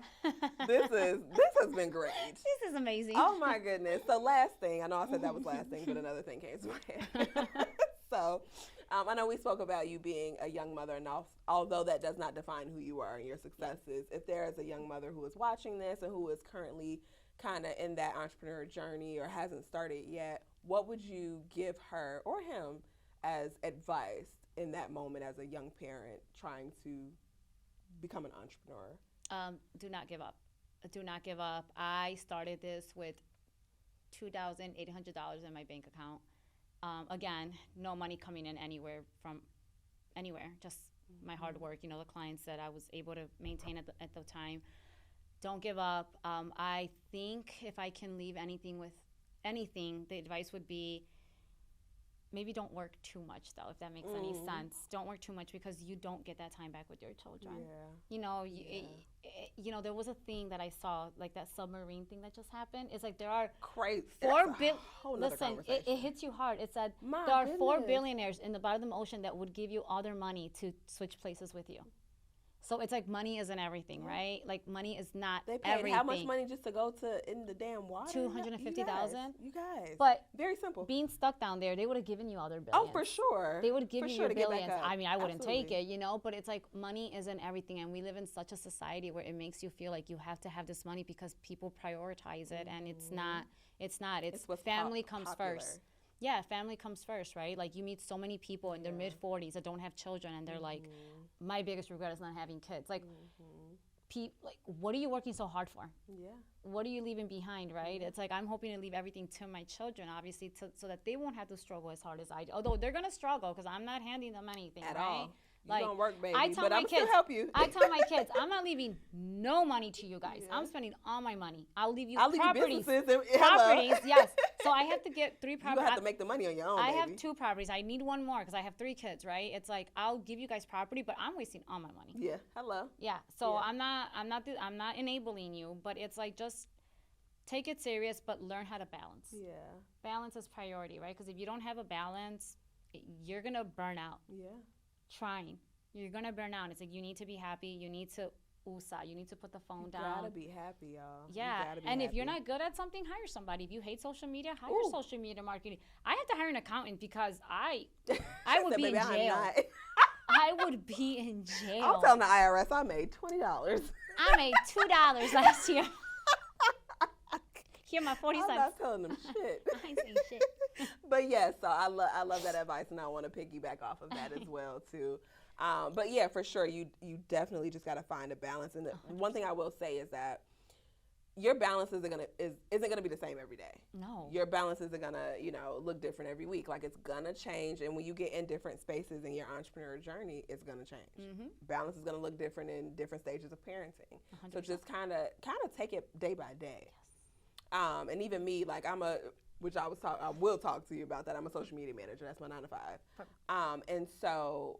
This has been great. This is amazing. Oh my goodness. So last thing, I know I said that was last thing, but another thing came to my head. So I know we spoke about you being a young mother, and although that does not define who you are and your successes, if there is a young mother who is watching this and who is currently kind of in that entrepreneur journey or hasn't started yet, what would you give her or him as advice in that moment as a young parent trying to become an entrepreneur? Do not give up. Do not give up. I started this with $2,800 in my bank account. Again, no money coming in from anywhere, just my hard work. The clients that I was able to maintain at the time. Don't give up. I think if I can leave anything with anything, the advice would be maybe don't work too much, though, if that makes any sense. Don't work too much because you don't get that time back with your children. There was a thing that I saw, like that submarine thing that just happened. It's like there are crazy. Listen, it hits you hard. It said there are 4 billionaires in the bottom of the ocean that would give you all their money to switch places with you. So it's like money isn't everything, right? Like money is not everything. They paid how much money just to go in the damn water? $250,000. You guys. But very simple. Being stuck down there, they would have given you all their billions. Oh, for sure. They would give you your billions. I mean, I wouldn't take it, but it's like money isn't everything, and we live in such a society where it makes you feel like you have to have this money because people prioritize it, and it's not. It's family comes first. Yeah, family comes first, right? Like, you meet so many people in their mid-40s that don't have children, and they're like, my biggest regret is not having kids. Like, what are you working so hard for? Yeah. What are you leaving behind, right? It's like, I'm hoping to leave everything to my children, obviously, so that they won't have to struggle as hard as I do. Although they're going to struggle because I'm not handing them anything, At right? all. Like, you gonna work, baby, I tell but my I'm kids, still help you. I tell my kids, I'm not leaving no money to you guys. I'm spending all my money. I'll leave you properties. Properties, yes. So I have to get 3 properties. You have to make the money on your own, I baby. have 2 properties. I need 1 more because I have 3 kids, right? It's like I'll give you guys property, but I'm wasting all my money. Yeah. Hello. Yeah. So I'm not enabling you, but it's like just take it serious, but learn how to balance. Yeah. Balance is priority, right? Because if you don't have a balance, you're gonna burn out. Yeah. Trying. You're gonna burn out. It's like you need to be happy. You need to you need to put the phone down. You gotta be happy, y'all. Yeah. And if you're not good at something, hire somebody. If you hate social media, hire social media marketing. I had to hire an accountant because I would be in jail. I would be in jail. I'm telling the IRS I made $20. I made $2 last year. Here, my 40 cents. I'm not telling them shit. I ain't saying shit. But yes, so I love that advice, and I want to piggyback off of that as well too. But yeah, for sure, you definitely just got to find a balance. And the one thing I will say is that your balance isn't gonna be the same every day. No. Your balance isn't gonna look different every week. Like, it's gonna change, and when you get in different spaces in your entrepreneur journey, it's gonna change. Mm-hmm. Balance is gonna look different in different stages of parenting. 100%. So just kind of take it day by day. Yes. And even me, like which I will talk to you about that. I'm a social media manager. That's my 9 to 5. And so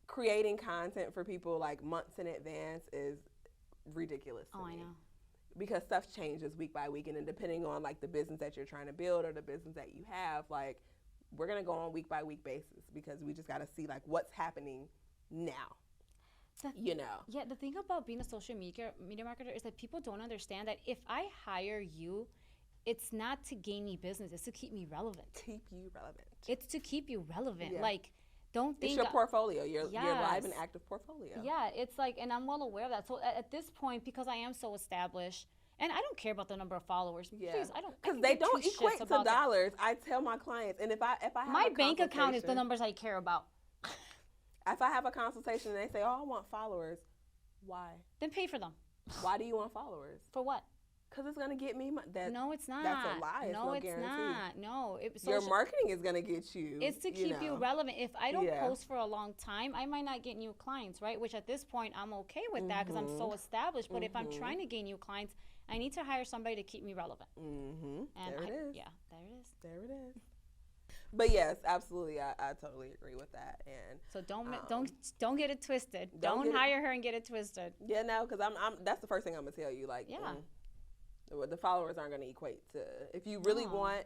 creating content for people like months in advance is ridiculous to me. I know. Because stuff changes week by week, and then depending on like the business that you're trying to build or the business that you have, like, we're gonna go on week by week basis because we just gotta see like what's happening now. Yeah, the thing about being a social media marketer is that people don't understand that if I hire you, it's not to gain me business, it's to keep me relevant. Keep you relevant. It's to keep you relevant. Yeah. Like, don't think it's your portfolio, your live and active portfolio. Yeah, it's like, and I'm well aware of that. So at this point, because I am so established, and I don't care about the number of followers. Yeah, please, I don't. Because they don't equate to dollars. I tell my clients, and if I have my bank account is the numbers I care about. If I have a consultation and they say, "Oh, I want followers," why? Then pay for them. Why do you want followers? For what? Because it's going to get me no, it's not. That's a lie. No, it's guarantee. not. No. Your marketing is going to get you. It's to keep you relevant. If I don't post for a long time, I might not get new clients, right? Which at this point, I'm okay with that because I'm so established. But if I'm trying to gain new clients, I need to hire somebody to keep me relevant. Mm-hmm. And there it is. Yeah, there it is. There it is. But yes, absolutely, I totally agree with that. And so don't get it twisted. Don't hire her and get it twisted. Yeah, no, because I'm that's the first thing I'm gonna tell you. Like, the followers aren't gonna equate to if you really want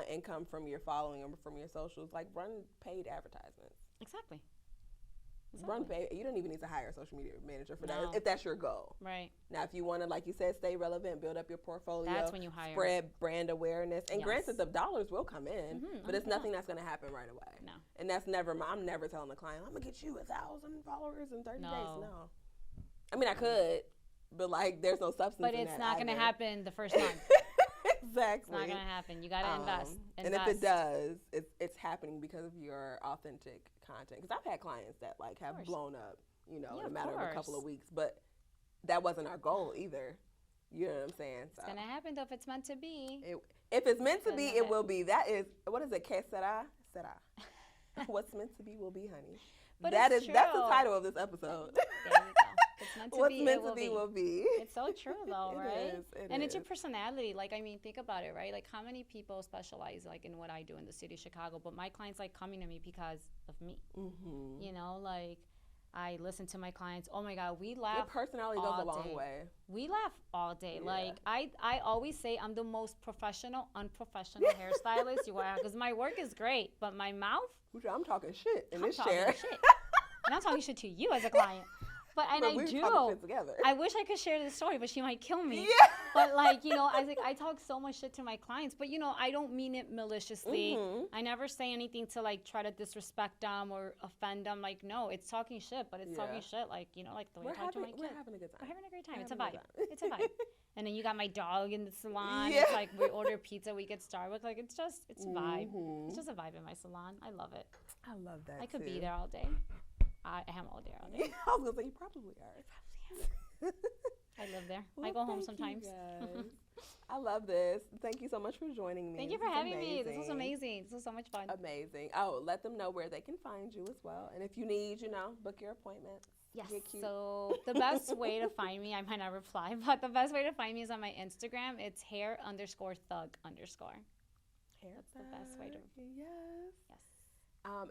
income from your following or from your socials. Like, run paid advertisements. Exactly. Run paid. You don't even need to hire a social media manager for that if that's your goal. Right. Now, if you want to, like you said, stay relevant, build up your portfolio. That's when you hire. Spread brand awareness. And granted, the dollars will come in, but it's nothing that's going to happen right away. No. And that's I'm never telling the client, I'm going to get you 1,000 followers in 30 days. No. I mean, I could, but like, there's no substance but in it's that not going to happen the first month. Exactly. It's not going to happen. You got to invest. And if it does, it's happening because of your authentic content. Because I've had clients that like have blown up, in a matter of a couple of weeks, but that wasn't our goal either. You know what I'm saying? It's going to happen though if it's meant to be. If it's meant to be, it will be. That is, what is it? Que sera? Sera. What's meant to be will be, honey. But that's the title of this episode. There you go. It's meant to What's be, meant to be will be. It's so true though, right? It and is. It's your personality. Like, I mean, think about it, right? Like, how many people specialize like in what I do in the city of Chicago? But my clients like coming to me because of me. Mm-hmm. Like, I listen to my clients. Oh my God, we laugh. Your personality goes a long way. We laugh all day. Yeah. Like, I always say I'm the most professional, unprofessional hairstylist you are because my work is great, but my mouth. I'm talking shit in this chair. And I'm talking shit to you as a client. But I do. I wish I could share this story, but she might kill me. Yeah. But like, I talk so much shit to my clients, but I don't mean it maliciously. Mm-hmm. I never say anything to like try to disrespect them or offend them. Like, no, it's talking shit, but it's talking shit like, like the way I talk to my kids. We're having a good time. We're having a great time. It's a vibe. It's a vibe. And then you got my dog in the salon. Yeah. It's like we order pizza, we get Starbucks. Like, it's a vibe. Mm-hmm. It's just a vibe in my salon. I love it. I love that. I could be there all day. I am all day. I was gonna say you probably are. I live there. Well, I go home thank sometimes. You guys. I love this. Thank you so much for joining me. Thank you for having me. This was amazing. This was so much fun. Amazing. Oh, let them know where they can find you as well. And if you need, book your appointments. Yes. Get cute. So the best way to find me, I might not reply, but the best way to find me is on my Instagram. It's hair_thug_. That's the best way to. Yes. Yes.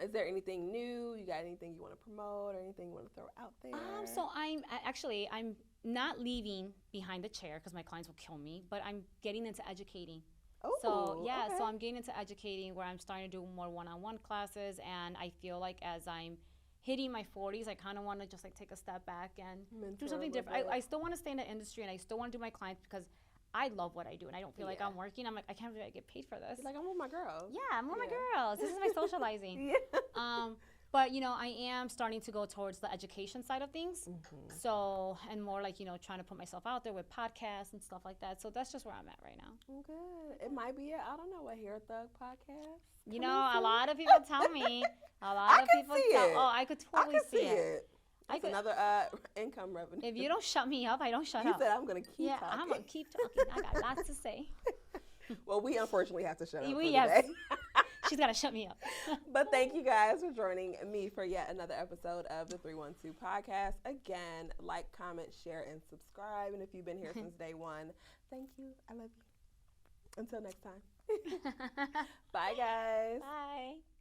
Is there anything new? You got anything you want to promote or anything you want to throw out there? So I'm not leaving behind the chair because my clients will kill me, but I'm getting into educating. Oh, so yeah, okay. so I'm getting into educating where I'm starting to do more one-on-one classes, and I feel like as I'm hitting my 40s, I kind of want to just like take a step back and do something different. I still want to stay in the industry, and I still want to do my clients because I love what I do, and I don't feel like I'm working. I'm like, I can't believe I get paid for this. You're like, I'm with my girls. Yeah, I'm with my girls. This is my socializing. Yeah. But, I am starting to go towards the education side of things. Mm-hmm. So, and more like, trying to put myself out there with podcasts and stuff like that. So that's just where I'm at right now. Good. It might be a Hair Thug podcast. A lot of people tell me. I could totally see it. That's another income revenue. If you don't shut me up, I don't shut You up. said I'm going to keep talking. Yeah, I'm going to keep talking. I got lots to say. Well, we unfortunately have to shut up today. She's got to shut me up. But thank you guys for joining me for yet another episode of the 312 podcast. Again, like, comment, share, and subscribe. And if you've been here since day one, thank you. I love you. Until next time. Bye, guys. Bye.